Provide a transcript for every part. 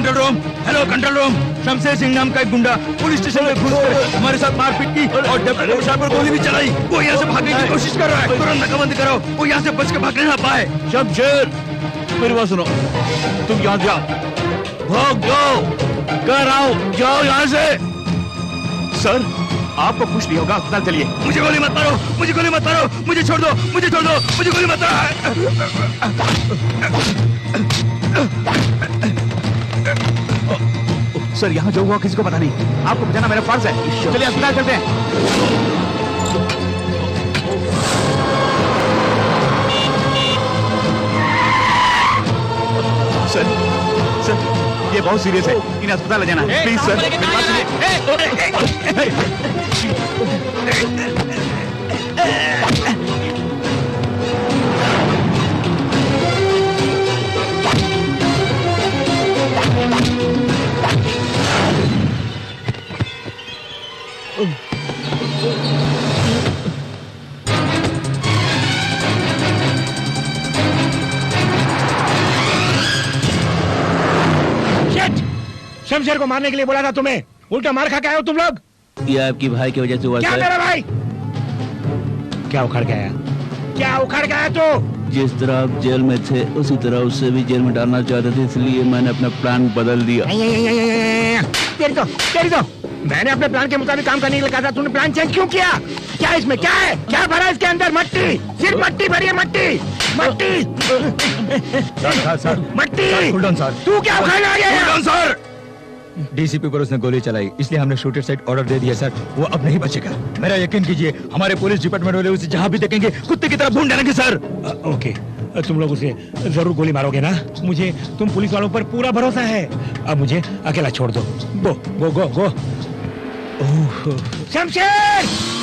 Control room. Hello control room. Shamsher Singh नाम का एक गुंडा पुलिस स्टेशन में घुसकर हमारे साथ मारपीट की और डिप्टी कमिश्नर पर गोली भी चलाई। वो यहाँ से भागने की कोशिश कर रहा है। तुरंत नाकाबंदी कराओ, वो यहाँ से बच के भागने ना पाए। शमशेर, मेरी बात सुनो, तुम यहाँ जाओ, भाग जाओ, कर आओ, जाओ यहाँ से। सर, आपको कुछ नहीं होगा, अस्पताल चलिए। मुझे गोली मत मारो, मुझे गोली मत मारो, मुझे छोड़ दो, मुझे छोड़ दो, मुझे गोली मत मारो। सर, यहाँ जो हुआ किसी को पता नहीं, आपको बचाना मेरा फर्ज है। चलिए अस्पताल चलते हैं। सर, सर, ये बहुत सीरियस है, इन्हें अस्पताल ले जाना है। प्लीज सर, मेरी बात सुनिए। शमशेर को मारने के लिए बोला था तुम्हें, उल्टा मार खा के आए हो तुम लोग। ये आपकी भाई की वजह से हुआ। क्या मेरा भाई? क्या उखड़ के आया? क्या उखड़ के आया तू? जिस तरह आप जेल में थे उसी तरह उससे भी जेल में डालना चाहते थे, इसलिए मैंने अपना प्लान बदल दिया। तेरी तो मैंने अपने प्लान के मुताबिक काम करने के लिए कहा था, तूने प्लान चेंज क्यों किया? क्या इसमें क्या है? क्या भरा इसके अंदर? मट्टी, सिर्फ मट्टी भरी है, मट्टी मट्टी। सर, मट्टी। तू क्या उखाड़ने आ गया? सर, डीसीपी पर उसने गोली चलाई, इसलिए हमने शूटर साइड ऑर्डर दे दिया सर। वो अब नहीं बचेगा, मेरा यकीन कीजिए। हमारे पुलिस डिपार्टमेंट वाले उसे जहाँ भी देखेंगे कुत्ते की तरह भून डालेंगे सर। ओके, तुम लोग उसे जरूर गोली मारोगे ना? मुझे तुम पुलिस वालों पर पूरा भरोसा है। अब मुझे अकेला छोड़ दो। गो गो गो गो। शमशेर!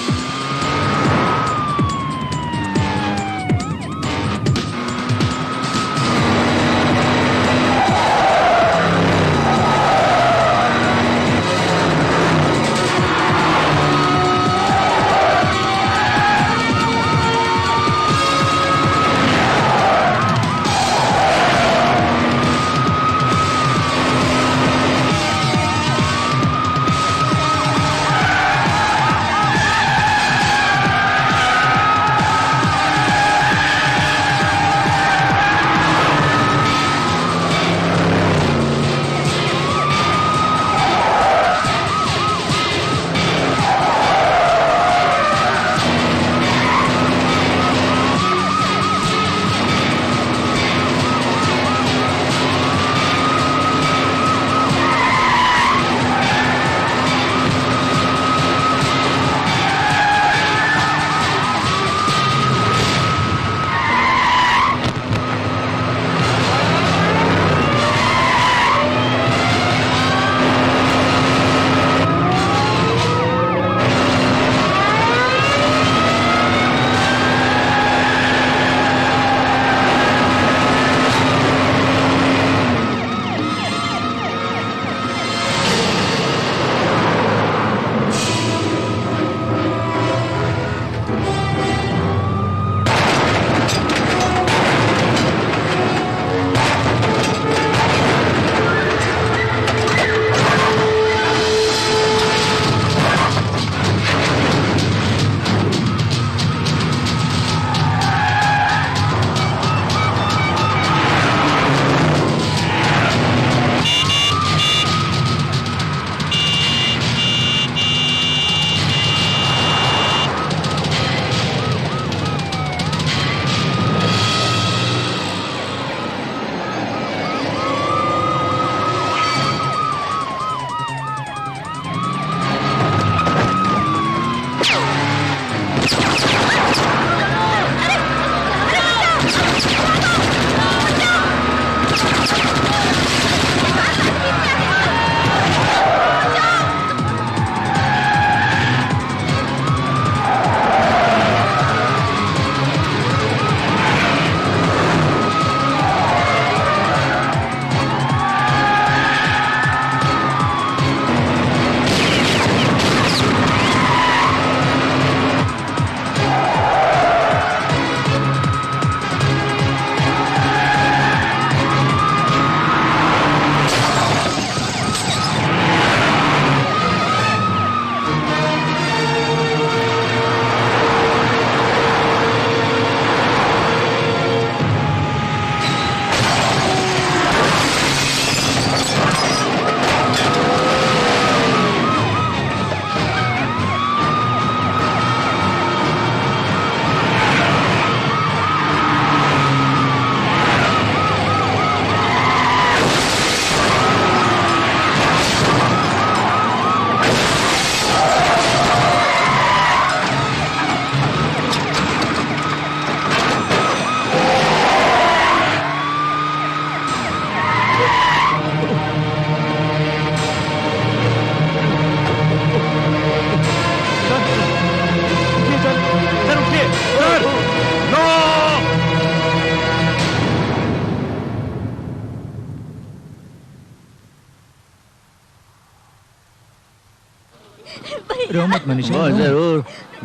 रो मत मनीषा।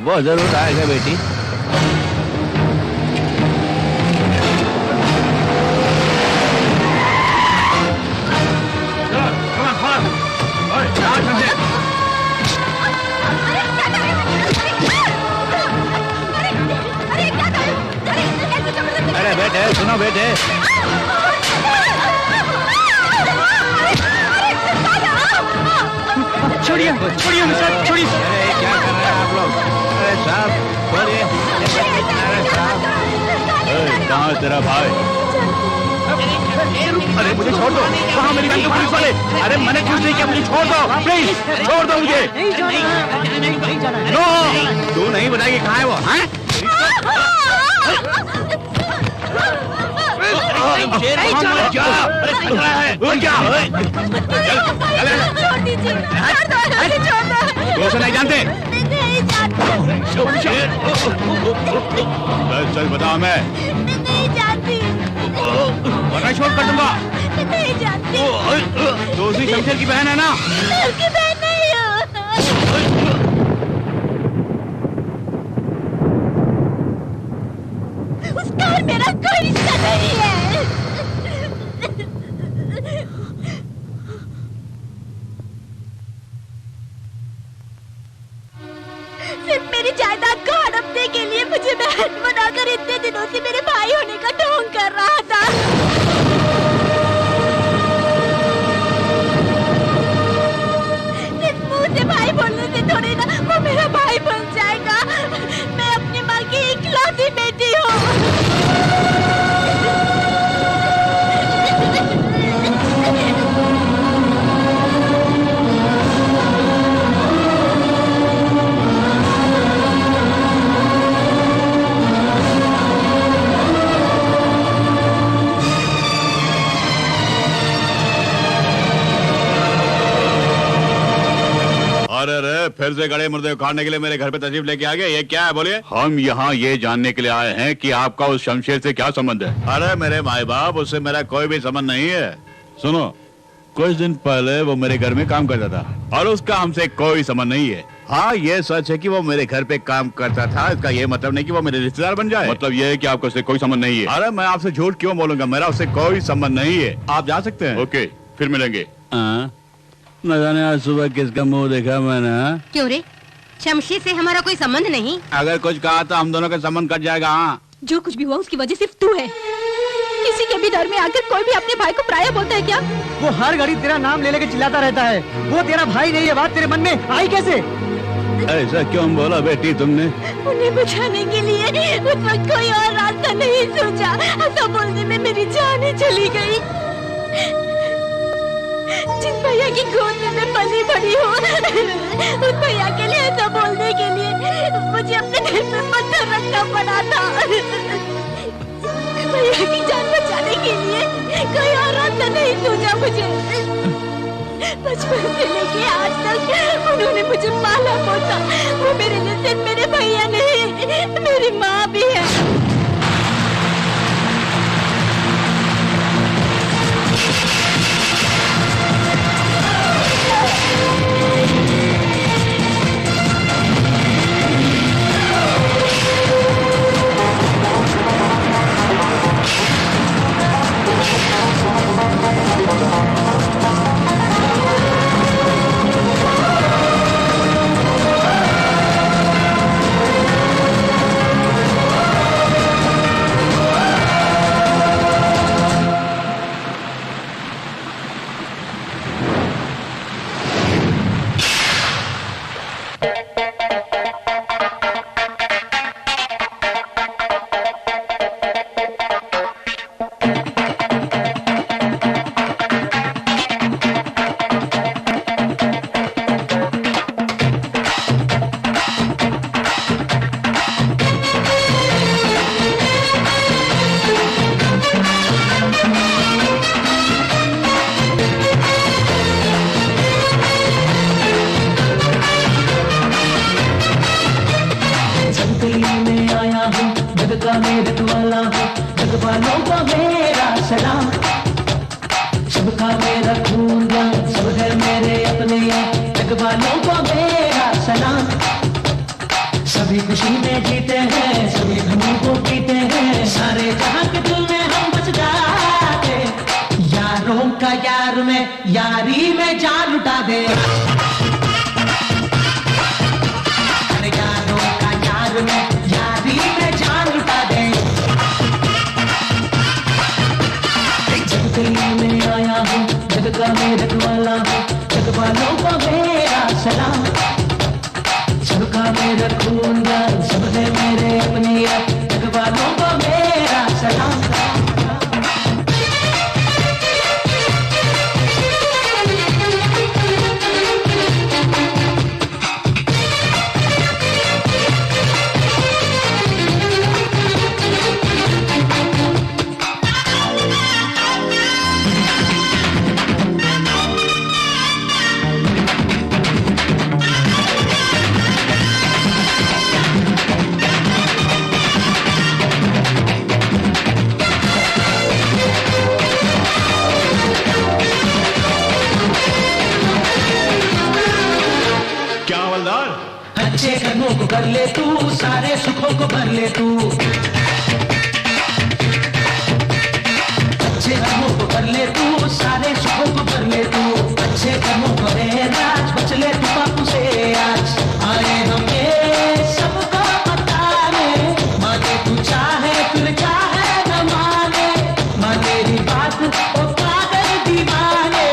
वो जरूर आएगा बेटी। अरे बेटे सुनो बेटे, छोड़िए छोड़िए सर, छोड़िए। अरे क्या कर रहे हैं आप लोग? अरे साहब बोलिए। अरे साहब, कहाँ है तेरा भाई? अरे मुझे छोड़ दो, कहाँ मेरी बहन को पुलिस वाले? अरे मैंने कुछ नहीं किया, मुझे छोड़ दो प्लीज, छोड़ दो मुझे। नो, तू नहीं बताएगी कहाँ है वो? हैं? नहीं जानते? सच बता, मैं नहीं जानती, वरना छोड़ कर दूंगा। नहीं जानती। तो उसी शमशेर की बहन है ना? उसकी बहन नहीं हो। उसका और मेरा कोई रिश्ता नहीं है। सिर्फ मेरी जायदाद को हड़पने के लिए मुझे बहन बनाकर इतने दिनों से मेरे भाई होने का ढोंग कर रहा था। सिर्फ मुंह से भाई बोलने से थोड़ी ना वो मेरा भाई बन जाएगा। मैं अपनी माँ की इकलौती बेटी हूँ। अरे फिर से गड़े मुर्दे उखाड़ने के लिए मेरे घर पे तशरीफ लेके आ गए, ये क्या है बोलिए? हम यहाँ ये जानने के लिए आए हैं कि आपका उस शमशेर से क्या संबंध है। अरे मेरे माई बाप, उससे मेरा कोई भी संबंध नहीं है। सुनो, कुछ दिन पहले वो मेरे घर में काम करता था और उसका हमसे कोई संबंध नहीं है। हाँ ये सच है कि वो मेरे घर पे काम करता था, इसका ये मतलब नहीं कि वो मेरे रिश्तेदार बन जाए। मतलब ये है कि आपका उससे कोई संबंध नहीं है। अरे मैं आपसे झूठ क्यों बोलूंगा, मेरा उससे कोई संबंध नहीं है। आप जा सकते हैं। ओके, फिर मिलेंगे। न जाने आज सुबह किसका मुंह देखा मैंने। क्यों रे, शमशेर से हमारा कोई संबंध नहीं? अगर कुछ कहा तो हम दोनों का संबंध कट जाएगा। हाँ, जो कुछ भी हुआ उसकी वजह सिर्फ तू है। किसी के भी डर में आकर कोई भी अपने भाई को पराया बोलता है क्या? वो हर घड़ी तेरा नाम ले लेके चिल्लाता रहता है। वो तेरा भाई नहीं है, बात तेरे मन में आई कैसे? ऐसा क्यों बोला बेटी तुमने? उन्हें बचाने के लिए उस वक्त कोई और रास्ता नहीं सोचा। ऐसा बोलने में मेरी जान ही चली गई। जिस भैया की गोद में मैं पली बड़ी हूँ, उस भैया के लिए ऐसा बोलने के लिए मुझे अपने दिल पे पत्थर रखना पड़ा था। भैया की जान बचाने के लिए कोई और रास्ता नहीं सोचा मुझे। बचपन से लेके आज तक उन्होंने मुझे पाला पोसा। वो मेरे लिए सिर्फ मेरे भैया नहीं, मेरी माँ भी है। सबका मेरा खून सब है मेरे अपने, जगवालों को मेरा सलाम। लुटा दे। अरे यारों का यार में यारी में जान लुटा दे। जग के लिए मैं आया हूँ, जग का मैं रखवाला हूँ, जग वालों को मेरा सलाम। सबका मैं रखूंगा, सब है मेरे अपने, जग वालों को मेरा सलाम। अच्छे कर्मों को कर ले तू, सारे सुखों को भर ले तू। अच्छे कर्मों को कर ले तू, सारे सुखों को भर ले तू। अच्छे कर्मों को रे राज, बच ले तू पापों से आज। आए हम ये सबको बताने, माने तू चाहे फिर चाहे न माने, माने तेरी बात ओ पागल दीवाने।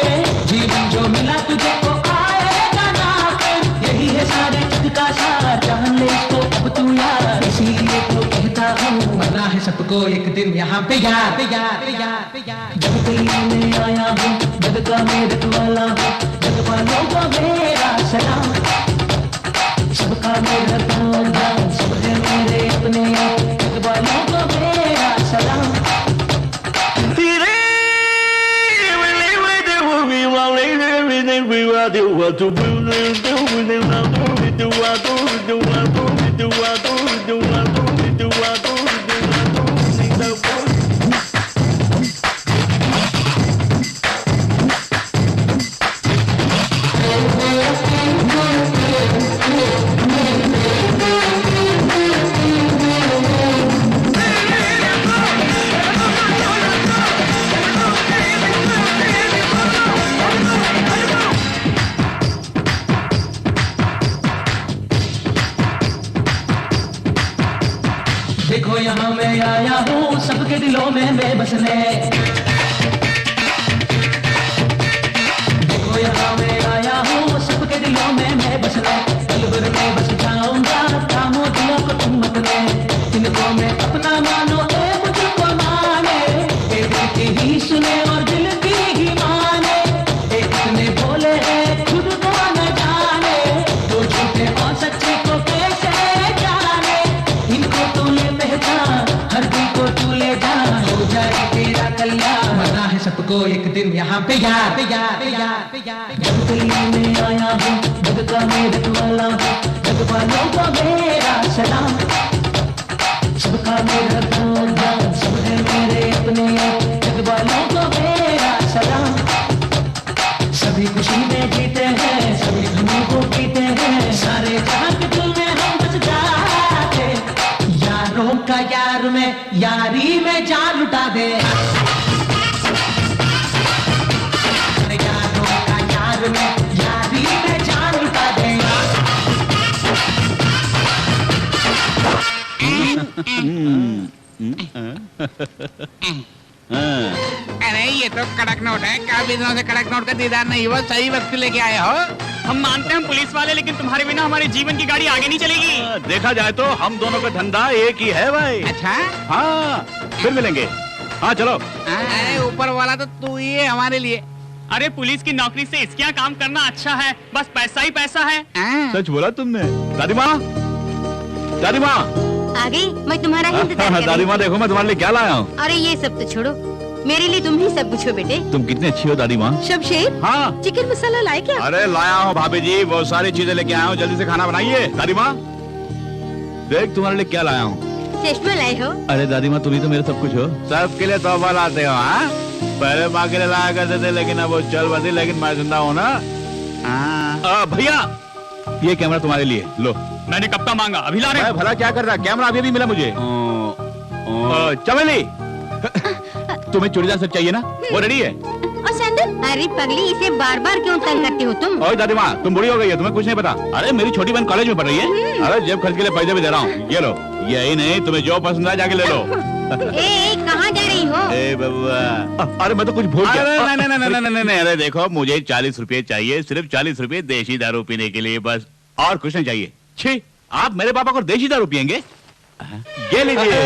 जीवन जो मिला तुझे को आएगा ना, यही है सारे जग का सार, जान ले इसको अब तू यार। इसीलिए तो कहता हूँ, मरना है सबको एक दिन यहाँ पे यार, यार, यार, यार। जग के लिए मैं आया हूँ, जग का मैं रखवाला हूँ, जग वालों को मेरा सलाम। सबका मेरा रखवाला, सब है मेरे अपने, जग वालों को मेरा सलाम। देखो यहाँ मैं आया हूँ, सबके दिलों में मैं बसने। देखो यहाँ मैं आया हूँ, सबके दिलों में मैं बसने। पल भर में बस जाऊंगा, कामों दिलों को तुम अपने। इनको मैं अपना मानो, ए मुझको माने, ए दिल की ही सुने और दिल की ही माने। ए इतने भोले हैं खुद को न जाने, तो झूठे और सच्चे को कैसे जाने। इनको तू ले पहचान, हर दिल को तू ले जा, हो जाए तेरा कल्याण। मरना है सबको एक दिन यहाँ पे यार, यार, यार, यार। जग के लिए मैं आया हूँ, जग का मैं रखवाला हूँ, जग वालों को मेरा सलाम। सबका मेरा रखवाला, सब है मेरे अपने, जग वालों को मेरा सलाम। सभी खुशी में जीते हैं, सभी धुनों को पीते हैं, सारे जहां के दिल में हम बस जाते। यारों का यार में यारी में जान लुटा दे। अरे यारों का यार में यारी में जान लुटा दे। अरे ये तो कड़क नोट है, काफी दिनों से कड़क नोट का दीदार नहीं हुआ, सही वक्त लेके आए हो। हम मानते हैं हम पुलिस वाले, लेकिन तुम्हारे बिना हमारे जीवन की गाड़ी आगे नहीं चलेगी। देखा जाए तो हम दोनों का धंधा एक ही है भाई। अच्छा हाँ, फिर मिलेंगे। हाँ चलो। अरे ऊपर वाला तो तू ही है हमारे लिए। अरे पुलिस की नौकरी से इसके यहाँ काम करना अच्छा है, बस पैसा ही पैसा है। सच बोला तुमने। दादी माँ, दादी माँ आ गई, मैं तुम्हारा ही इंतजार कर रही दादी माँ थी। देखो मैं तुम्हारे लिए क्या लाया हूँ। अरे ये सब तो छोड़ो, मेरे लिए तुम ही सब कुछ हो बेटे। तुम कितनी अच्छी हो दादी माँ। शमशेर, हाँ चिकन मसाला लाए क्या? अरे लाया हूँ भाभी जी, बहुत सारी चीजें लेके आया हूँ, जल्दी से खाना बनाइए। दादी माँ देख तुम्हारे लिए क्या लाया हूँ। चश्मा लाए हो? अरे दादी माँ तुम ही तो मेरे सब कुछ हो। सबके लिए तोहफा लाते हो। हाँ पहले माँ के लिए लाया करते थे, लेकिन अब वो चल बदी, लेकिन मैं जिंदा हूँ ना। भैया ये कैमरा तुम्हारे लिए लो। मैंने कब का मांगा, अभी ला रहे हैं। भला क्या कर रहा, कैमरा अभी भी मिला मुझे। चमेली तुम्हें चूड़ीदार सेट चाहिए ना, वो रेडी है। और सैंडल? अरे पगली, इसे बार बार क्यों तंग करती हो तुम? ओए दादी माँ, तुम बुरी हो गई है, तुम्हें कुछ नहीं पता। अरे मेरी छोटी बहन कॉलेज में पढ़ रही है। अरे जेब खर्च के लिए पैसे भी दे रहा हूँ, ये लो। यही नहीं, तुम्हें जो पसंद आए जाके ले लो। कहाँ जा रही हो? ए बब्बा, अरे मैं तो कुछ भूल गया। नहीं, अरे देखो, मुझे 40 रुपए चाहिए, सिर्फ 40 रुपए देशी दारू पीने के लिए, बस, और कुछ नहीं चाहिए। छी, आप मेरे पापा को देशी दारू पियेंगे? ये लीजिए।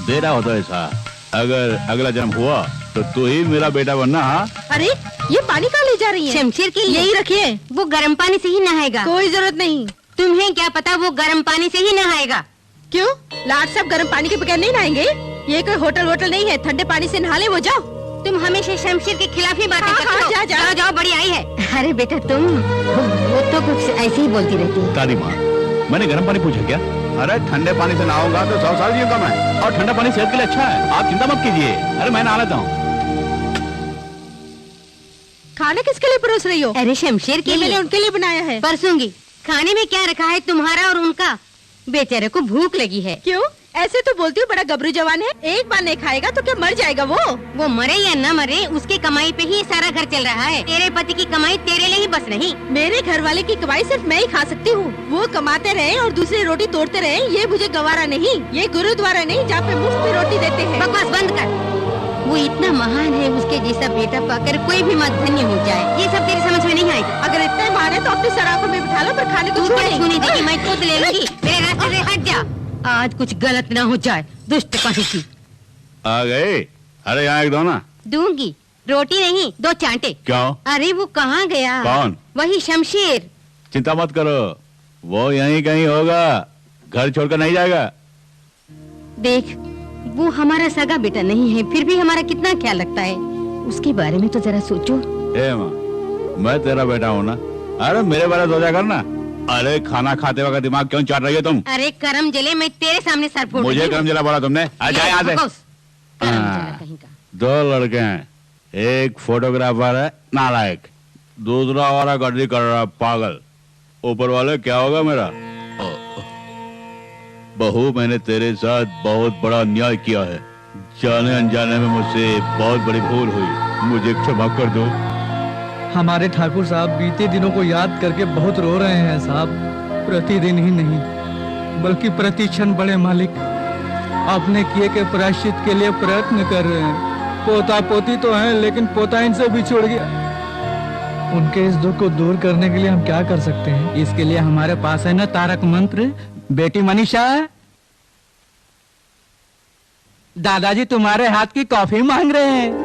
दे रहा होता ऐसा, अगर अगला जन्म हुआ तो तू ही मेरा बेटा बनना। हाँ, अरे ये पानी कहाँ ले जा रही है? शमशेर के लिए। यही रखिए, वो गर्म पानी से ही नहाएगा। कोई जरूरत नहीं। तुम्हें क्या पता, वो गर्म पानी से ही नहाएगा। क्यों? लाट साहब गर्म पानी के बगैर नहीं नहाएंगे? ये कोई होटल नहीं है, ठंडे पानी से नहा ले। वो जाओ। तुम हमेशा शमशेर के खिलाफ ही बातें करते हो। जाओ जाओ, बड़ी आई है। अरे बेटा तुम, वो तो कुछ ऐसे ही बोलती रहती है। दादी माँ, मैंने गर्म पानी पूछा क्या? अरे ठंडे पानी से नहाऊंगा तो 100 साल जीऊंगा मैं, और ठंडा पानी सेहत के लिए अच्छा है, आप चिंता मत कीजिए। अरे मैं नहा लेता हूँ। खाना किसके लिए परोस रही हो? अरे शमशेर के लिए। मैंने उनके लिए बनाया है। परसूंगी। खाने में क्या रखा है तुम्हारा और उनका? बेचारे को भूख लगी है। क्यों ऐसे तो बोलती हूँ, बड़ा गबरू जवान है, एक बार नहीं खाएगा तो क्या मर जाएगा वो मरे या न मरे, उसकी कमाई पे ही सारा घर चल रहा है। तेरे पति की कमाई तेरे लिए ही बस नहीं, मेरे घर वाले की कमाई सिर्फ मैं ही खा सकती हूँ। वो कमाते रहे और दूसरे रोटी तोड़ते रहे, ये मुझे गवारा नहीं। ये गुरुद्वारा नहीं जहाँ पे मुफ्त में रोटी देते हैं। बकवास बंद कर। वो इतना महान है, उसके जैसा बेटा पाकर कोई भी मत धन्य हो जाए। ये सब तेरी समझ में नहीं आएगा। अगर इतना महान है तो अपनी सराफों में बिठा लो, पर खाने को छूने देगी। मैं खुद ले लूंगी, मेरे रास्ते से हट जा। आज कुछ गलत ना हो जाए, दुष्ट कहीं की। आ गए? अरे यहाँ एक दो ना। दूंगी, रोटी नहीं, 2 चांटे। क्यों? अरे वो कहाँ गया? कौन? वही शमशेर। चिंता मत करो, वो यहीं कहीं होगा, घर छोड़कर नहीं जाएगा। देख, वो हमारा सगा बेटा नहीं है, फिर भी हमारा कितना ख्याल रखता है। उसके बारे में तो जरा सोचो। ए माँ, मैं तेरा बेटा हूँ ना। अरे मेरे बारे सोचा करना। अरे खाना खाते वक्त दिमाग क्यों चाट रही है तुम? अरे करम जले, मैं तेरे सामने सर फोड़। मुझे करम जला बोला तुमने? आजा यहाँ से। कहीं का। 2 लड़के हैं, एक फोटोग्राफर है नालायक, दूसरा वाला गड्डी कर रहा पागल। ऊपर वाले क्या होगा मेरा? बहू, मैंने तेरे साथ बहुत बड़ा अन्याय किया है, जाने अनजाने में मुझसे बहुत बड़ी भूल हुई, मुझे क्षमा कर दो। हमारे ठाकुर साहब बीते दिनों को याद करके बहुत रो रहे हैं साहब। प्रतिदिन ही नहीं बल्कि प्रति क्षण बड़े मालिक अपने किए के प्रायश्चित के लिए प्रयत्न कर रहे हैं। पोता पोती तो हैं, लेकिन पोता इनसे बिछुड़ गया। उनके इस दुख को दूर करने के लिए हम क्या कर सकते हैं? इसके लिए हमारे पास है ना तारक मंत्र। बेटी मनीषा, दादाजी तुम्हारे हाथ की कॉफी मांग रहे हैं।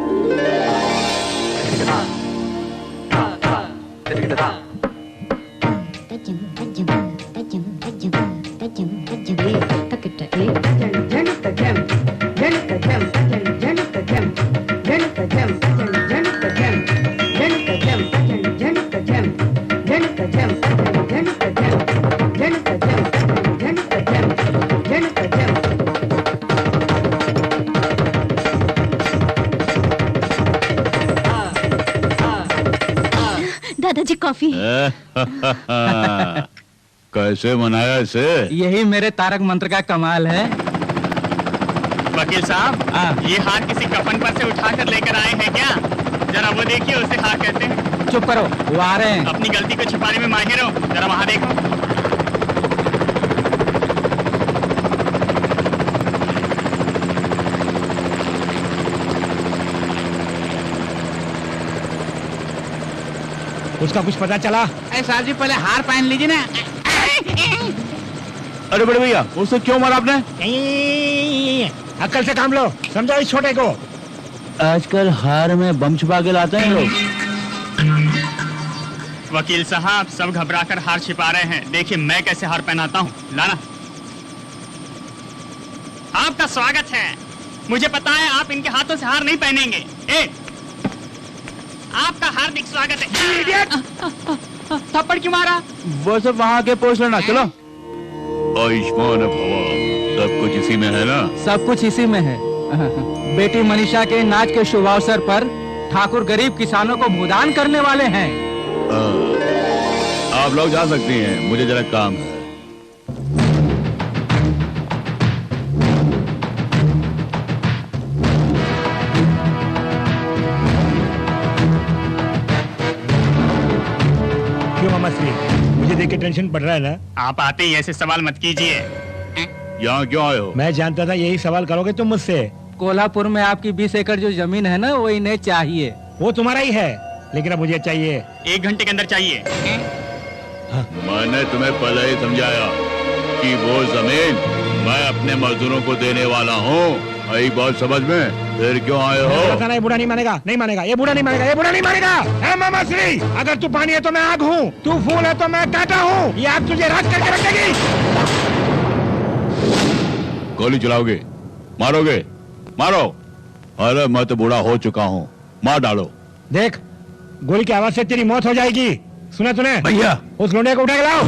दादाजी कॉफी। कैसे मनाया इसे? यही मेरे तारक मंत्र का कमाल है। वकील साहब, ये हार किसी कफन पर से उठाकर लेकर आए हैं क्या? जरा वो देखिए, उसे हार कहते हैं। चुप करो, वो आ रहे हैं। अपनी गलती को छिपाने में माहिर हो, जरा वहाँ देखो। उसका कुछ पता चला? साहब जी, पहले हार पहन लीजिए ना। अरे बड़े भैया, उससे क्यों मारा आपने? अक्ल से काम लो, समझो इस छोटे को। आजकल हार में बम छुपा के लाते हैं लोग। वकील साहब, सब घबराकर हार छिपा रहे हैं। देखिए मैं कैसे हार पहनाता हूँ। लाना। आपका स्वागत है। मुझे पता है आप इनके हाथों से हार नहीं पहनेंगे। आपका हार्दिक स्वागत है। थप्पड़ क्यों मारा? वो सब वहाँ के पोछ लेना। चलो। आयुष्मान भवा, सब कुछ इसी में है ना? सब कुछ इसी में है। बेटी मनीषा के नाच के शुभ अवसर पर ठाकुर गरीब किसानों को भूदान करने वाले हैं। आप लोग जा सकती हैं, मुझे जरा काम है। मछली, मुझे देख के टेंशन पड़ रहा है ना? आप आते ही ऐसे सवाल मत कीजिए। यहाँ क्यों आए हो? मैं जानता था यही सवाल करोगे तुम मुझसे। कोल्हापुर में आपकी 20 एकड़ जो जमीन है ना, वो इन्हें चाहिए। वो तुम्हारा ही है, लेकिन अब मुझे चाहिए। 1 घंटे के अंदर चाहिए। मैंने तुम्हें पहले ही समझाया कि वो जमीन मैं अपने मजदूरों को देने वाला हूँ। आई बात समझ में? फिर क्यों आए हो? ना, ये बूढ़ा नहीं मानेगा, नहीं मानेगा, ये बूढ़ा नहीं मानेगा, ये बूढ़ा नहीं मानेगा। है मामा श्री, अगर तू पानी है तो मैं आग हूँ, तू फूल है तो मैं कांटा हूँ। ये आग तुझे राख करके रखेगी। गोली चलाओगे? मारोगे? मारो। अरे मैं तो बूढ़ा हो चुका हूँ, मार डालो। देख, गोली की आवाज से तेरी मौत हो जाएगी। सुना तूने? भैया उस लोंडे को उठा के लाओ।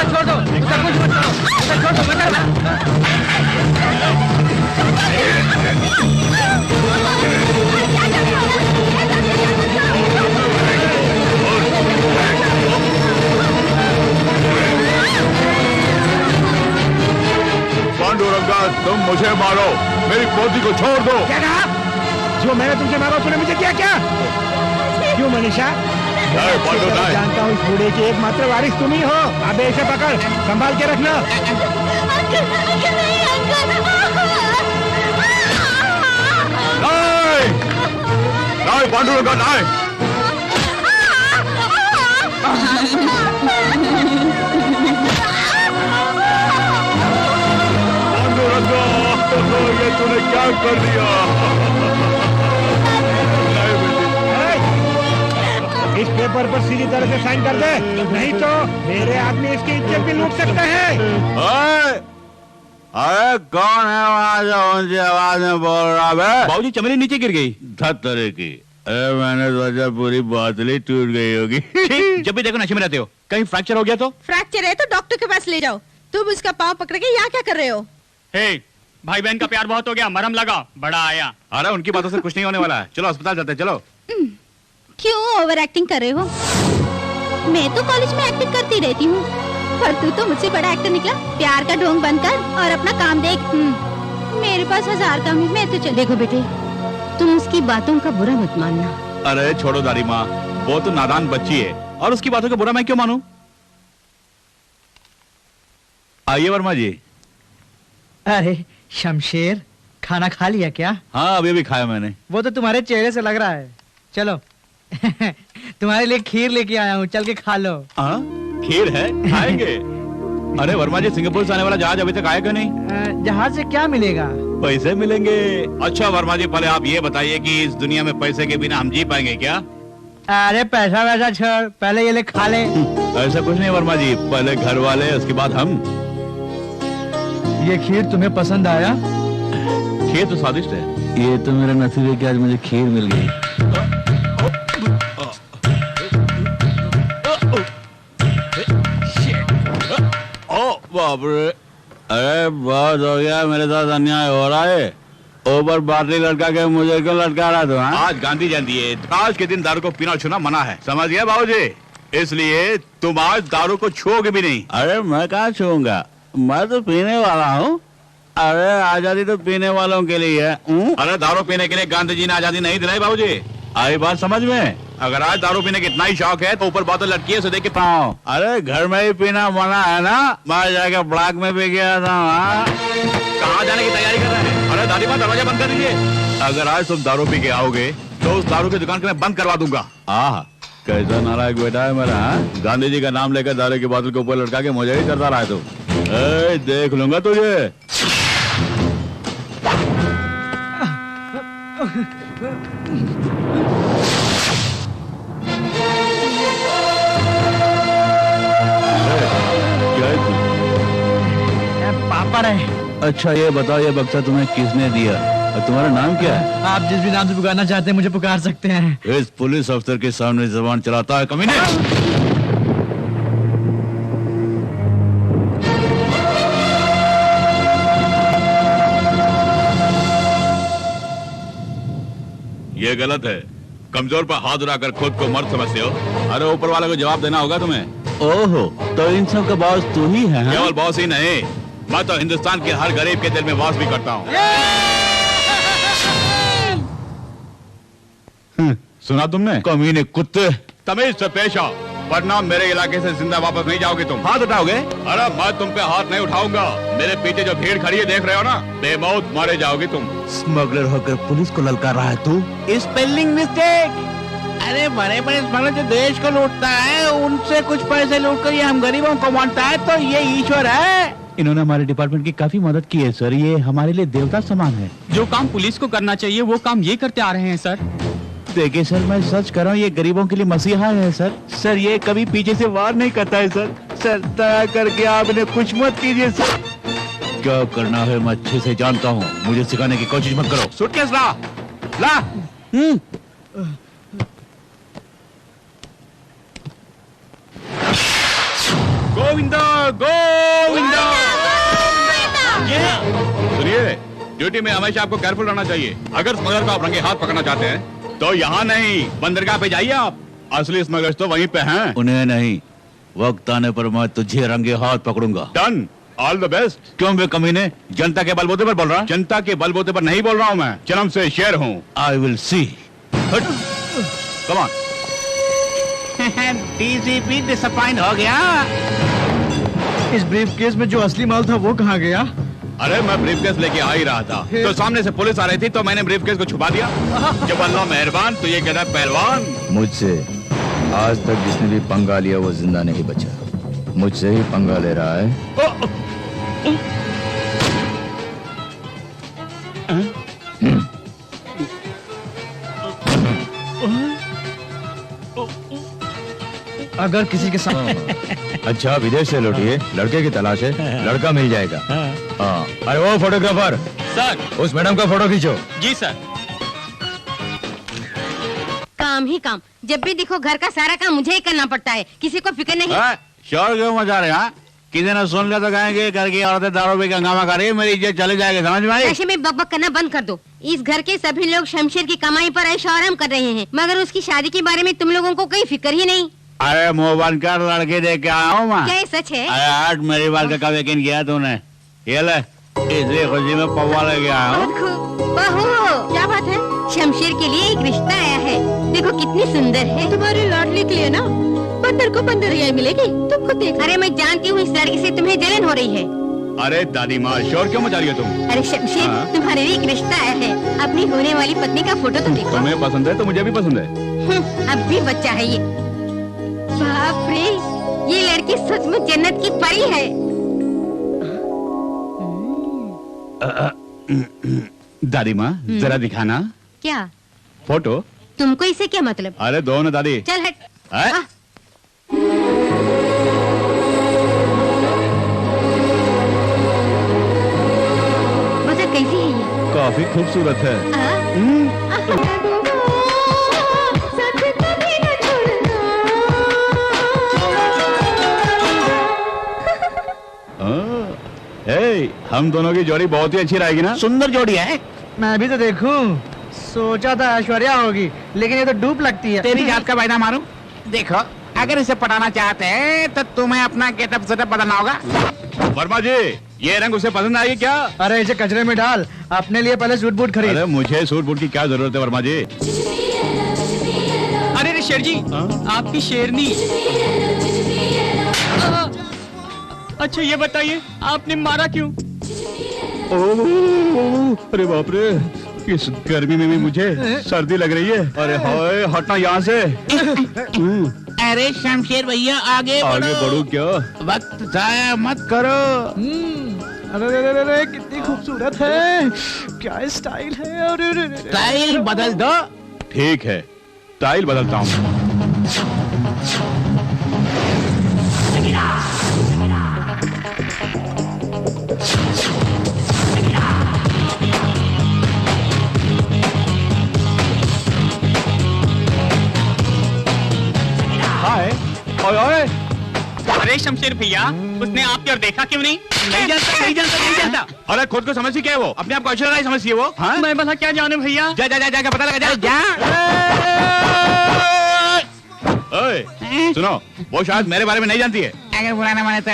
छोड़ दो, सब कुछ मत करो, छोड़ दो, पांडुरंगा, तुम मुझे मारो, मेरी पोती को छोड़ दो। क्या कहा? जो मैंने तुमसे मारा तूने मुझे किया क्या? क्यों मनीषा? जानता हूँ इस बूढ़े की एकमात्र वारिस तुम ही हो। अबे इसे पकड़, संभाल के रखना। नहीं, पांडुरंगा नहीं। पांडुरंगा, ये तूने क्या कर दिया? इस पेपर पर सीधी तरह से साइन कर दे, नहीं तो मेरे आदमी इसकी इज्जत भी लूट सकते हैं। अरे कौन है वहाँ जो ऊंची आवाज में बोल रहा है? बाबूजी चमेली नीचे गिर गई। धत्तरे की। अरे मैंने सोचा पूरी बोतल टूट गई होगी। जब भी देखो नशे में रहते हो, कहीं फ्रैक्चर हो गया तो? फ्रैक्चर है तो डॉक्टर के पास ले जाओ। तुम उसका पाँव पकड़ के यहाँ क्या कर रहे हो? हे, भाई बहन का प्यार बहुत हो गया, मरहम लगाओ, बड़ा आया। अरे उनकी बातों से कुछ नहीं होने वाला है। चलो अस्पताल चलते हैं, चलो। क्यों ओवर एक्टिंग कर रहे हो? मैं तो कॉलेज में एक्टिंग करती रहती हूँ, पर तू तो मुझसे बड़ा एक्टर निकला। प्यार का ढोंग बंद कर और अपना काम देख। मेरे पास 1000 काम है, मैं तो चल। देखो बेटे, तुम उसकी बातों का बुरा मत मानना। अरे छोड़ो दादी माँ, वो तो नादान बच्ची है और उसकी बातों का बुरा मैं क्यों मानूं? आइए वर्मा जी। अरे शमशेर, खाना खा लिया क्या? हाँ, अभी अभी खाया मैंने। वो तो तुम्हारे चेहरे से लग रहा है। चलो तुम्हारे लिए खीर लेके आया हूँ, चल के खा लो। खीर है, खाएंगे। अरे वर्मा जी, सिंगापुर से आने वाला जहाज अभी तक आया क्यों नहीं? जहाज से क्या मिलेगा? पैसे मिलेंगे। अच्छा वर्मा जी, पहले आप ये बताइए कि इस दुनिया में पैसे के बिना हम जी पाएंगे क्या? अरे पैसा वैसा छोड़, पहले ये ले खा ले। ऐसा कुछ नहीं वर्मा जी, पहले घर वाले, उसके बाद हम। ये खीर तुम्हें पसंद आया? खीर तो स्वादिष्ट है। ये तो मेरा नसीब है कि आज मुझे खीर मिल गई। बाप रे, अरे बहुत हो गया, मेरे साथ अन्याय हो रहा है। ऊपर बाटली लटका के मुझे क्यों लटका रहा था? आज गांधी जयंती है, आज के दिन दारू को पीना छूना मना है, समझ गया बाबूजी? इसलिए तुम आज दारू को छूओगे भी नहीं। अरे मैं कहाँ छूऊंगा, मैं तो पीने वाला हूँ। अरे आजादी तो पीने वालों के लिए है। अरे दारू पीने के लिए गांधी जी ने आजादी नहीं दिलाई बाबूजी, आई बात समझ में? अगर आज दारू पीने का इतना ही शौक है तो ऊपर बोतल लटकी है, उसे देख के पाओ। अरे घर में ही पीना मना है ना, मैं जाके ब्लॉक में पी गया था। कहाँ जाने की तैयारी कर रहे हैं? अरे दादी माँ, दरवाजा बंद कर दीजिए। अगर आज तुम दारू पी के आओगे तो उस दारू की दुकान को मैं बंद करवा दूंगा। कैसा नालायक बेटा है मेरा। गांधी जी का नाम लेकर दारू की बोतल के ऊपर लटका के मुझे ही करता रहा है तू। देख लूंगा तुझे। पापा रहे। अच्छा ये बताओ, ये बक्सा तुम्हें किसने दिया और तुम्हारा नाम क्या है? आप जिस भी नाम से पुकारना चाहते हैं मुझे पुकार सकते हैं। इस पुलिस अफसर के सामने जबान चलाता है कमीने। ये गलत है, कमजोर पर हाथ उठाकर खुद को मर्द समझते हो। अरे ऊपर वाले को जवाब देना होगा तुम्हें। ओहो, तो इन सब का बॉस तू ही है? केवल बॉस ही नहीं, मैं तो हिंदुस्तान के हर गरीब के दिल में वास भी करता हूँ। सुना तुमने? कमीने कुत्ते, तमीज से पेश आओ। वरना मेरे इलाके से जिंदा वापस नहीं जाओगे तुम। हाथ उठाओगे? अरे मैं तुम पे हाथ नहीं उठाऊंगा। मेरे पीछे जो भीड़ खड़ी है देख रहे हो ना, बेमौत मारे जाओगे तुम। स्मगलर होकर पुलिस को ललकार रहा है तू? Spelling mistake. अरे बड़े बड़े स्मगलर जो देश को लूटता है, उनसे कुछ पैसे लूट कर ये हम गरीबों को बांटता है, तो ये ईश्वर है। इन्होंने हमारे डिपार्टमेंट की काफी मदद की है सर, ये हमारे लिए देवता समान है। जो काम पुलिस को करना चाहिए वो काम ये करते आ रहे हैं सर। देखिए सर, मैं सच कर रहा हूँ, ये गरीबों के लिए मसीहा है सर। सर ये कभी पीछे से वार नहीं करता है सर। सर दया करके आप इन्हें कुछ मत कीजिए सर। क्या करना है मैं अच्छे से जानता हूँ, मुझे सिखाने की कोशिश मत करो। सूटकेस ला ला। गोविंदा गोविंदा। सुनिए, ड्यूटी में हमेशा आपको केयरफुल रहना चाहिए। अगर स्मगलर को आप रंगे हाथ पकड़ना चाहते हैं तो यहाँ नहीं, बंदरगाह पे जाइए आप। असली स्मगलर्स तो वहीं पे हैं। उन्हें नहीं, वक्त आने पर मैं तुझे रंगे हाथ पकड़ूंगा। Done, all the best. क्यों बे कमीने, जनता के बलबूते पर बोल रहा? जनता के बलबूते पर नहीं बोल रहा हूँ मैं, जन्म से शेर हूँ। I will see. Come on. DCP disappoint हो गया। इस ब्रीफकेस में जो असली माल था वो कहाँ गया? अरे मैं ब्रीफकेस लेके आ ही रहा था, तो सामने से पुलिस आ रही थी, तो मैंने ब्रीफकेस को छुपा दिया। जब अल्लाह मेहरबान तो ये कहता है पहलवान। मुझसे आज तक जिसने भी पंगा लिया वो जिंदा नहीं बचा। मुझसे ही पंगा ले रहा है। अगर किसी के साथ अच्छा, विदेश से लौटिए, लड़के की तलाश है, लड़का मिल जाएगा। हाँ, अरे वो फोटोग्राफर सर। उस मैडम का फोटो खींचो। जी सर। काम ही काम, जब भी देखो घर का सारा काम मुझे ही करना पड़ता है, किसी को फिक्र नहीं। शोर क्यों मचा रहे हैं? किसी ने सुन लिया तो कहेंगे घर की औरतें दारू पे हंगामा कर रही है, मेरी इज्जत चले जाएगी, समझ में आई? ऐसे में बकबक करना बंद कर दो। इस घर के सभी लोग शमशेर की कमाई पर ऐशो आराम कर रहे हैं, मगर उसकी शादी के बारे में तुम लोगों को कोई फिक्र ही नहीं। अरे मुंह बंद कर, लड़के देख के आया हूँ मैं। क्या ये सच है? अरे आज मेरी बात का कब यकीन किया तूने? ये ले, इसलिए खुशी में पौवा लेके आया हूँ। बहू, क्या बात है? शमशेर के लिए एक रिश्ता आया है, देखो कितनी सुंदर है। तुम्हारे लाडली के लिए ना बंदर को बंदरियाई मिलेगी, तुम खुद देखो। अरे मैं जानती हूँ इस लड़की से तुम्हें जलन हो रही है। अरे दादी माँ, शोर क्यों मचा रही हो तुम? अरे शमशेर, तुम्हारे लिए एक रिश्ता आया है, अपनी होने वाली पत्नी का फोटो तो देखो। तुम्हें पसंद है तो मुझे भी पसंद है। अब भी बच्चा है ये। बाप रे, ये लड़की सचमुच जन्नत की परी है। दादी माँ, जरा दिखाना। क्या फोटो? तुमको इससे क्या मतलब? अरे दो ना दादी। चल हट। है? बता कैसी है ये? काफी खूबसूरत है। हम दोनों की जोड़ी बहुत ही अच्छी रहेगी ना? सुंदर जोड़ी है। मैं भी तो देखूं। सोचा था ऐश्वर्या होगी, लेकिन ये तो डूब लगती है। तेरी जात का वायदा मारूं? देखो, अगर इसे पटाना चाहते हैं तो तुम्हें अपना गेटअप सेटअप बदलना होगा। वर्मा जी, ये रंग उसे पसंद आएगी क्या? अरे इसे कचरे में डाल, अपने लिए पहले सूट बूट खरीद। अरे मुझे सूट बूट की क्या जरूरत है वर्मा जी? अरे शेर जी, आपकी शेरनी। अच्छा ये बताइए, आपने मारा क्यों? अरे बाप रे, इस गर्मी में भी मुझे सर्दी लग रही है। अरे हाय, हटना यहाँ से। अरे शमशेर भैया आगे बढ़ू क्या? वक्त जाया मत करो। अरे कितनी खूबसूरत है, क्या स्टाइल है। अरे स्टाइल बदल दो। ठीक है, स्टाइल बदलता हूँ। अरे शमशेर भैया, उसने आपकी ओर देखा क्यों नहीं? नहीं जानता। अरे खुद को समझती क्या है वो? अपने आप को ऐश्वर्या समझती है वो? हाँ? मैं भला क्या जानूं भैया? जा पता लगा जा। सुनो, वो शायद मेरे बारे में नहीं जानती है। अगर बुरा ना माने तो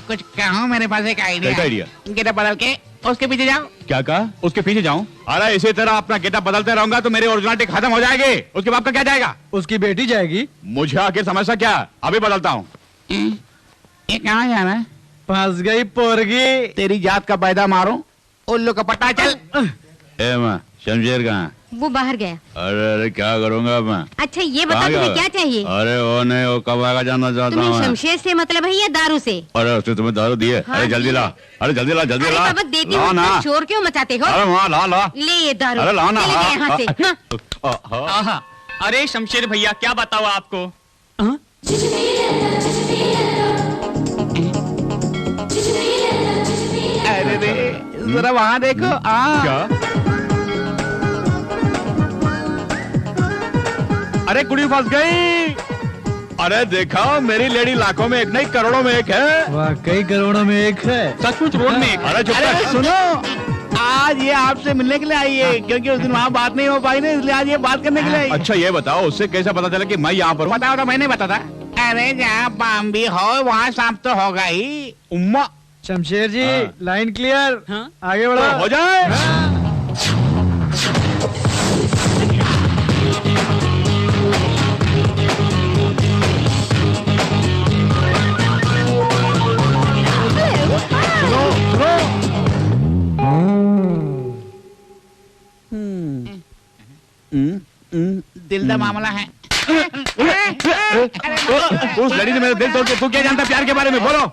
कुछ कहूँ, मेरे पास एक आइडिया। आइडिया? गेटअप बदल के उसके पीछे जाओ, क्या कहा? उसके पीछे जाऊं? अरे इसी तरह अपना गेटअप बदलते रहूंगा तो मेरी ओरिजिनलिटी खत्म हो जाएगी। उसके बाप का क्या जाएगा? उसकी बेटी जाएगी। मुझे आखिर समस्या क्या? अभी बदलता हूँ। ये कहाँ जाना है? फंस गई पोरगी। तेरी जात का पैदा मारो, उल्लू का पट्टा चल। ए माँ, शमशेर कहाँ? वो बाहर गया। अरे क्या करूंगा मैं? अच्छा ये बता कहाँ तुम्हें गया? क्या चाहिए? अरे वो नहीं, वो कब आएगा जानना चाहता तुम्हें हूँ मैं। शमशेर से मतलब है या दारू से? अरे उसने तुम्हें दारू दी है? हाँ अरे जल्दी जी। ला, अरे जल्दी ला, जल्दी अरे ला। बाबा देती ला हूँ, ना। तुम शोर क्यों मचाते हो? अरे वहाँ ला ला। ले ये दारू। अरे ला ना। चले गए यहाँ से। हाँ। आहा, अरे शमशेर भैया क्या बताओ आपको? अरे रे, जरा वहाँ देखो। क्या? अरे कुड़ी फंस गई। अरे देखा, मेरी लेडी लाखों में एक नहीं करोड़ों में एक है। वाकई करोड़ों में एक है। सचमुच रोड में एक। अरे चुप अरे कर। सुनो, आज ये आपसे मिलने के लिए आई है, क्योंकि उस दिन वहाँ बात नहीं हो पाई ना, इसलिए आज ये बात करने के लिए आई है। अच्छा ये बताओ, उससे कैसे पता चला कि मैं यहाँ पर हूँ? पता होता मैंने बता था। अरे जहाँ पाम भी हो वहाँ सांप तो होगा ही। उम्मा शमशेर जी हाँ। Line clear. हाँ? आगे बढ़ो। हो जाए। दिल का मामला है। उस लड़ी ने मेरा दिल तोड़ के, तू क्या जानता है प्यार के बारे में? बोलो।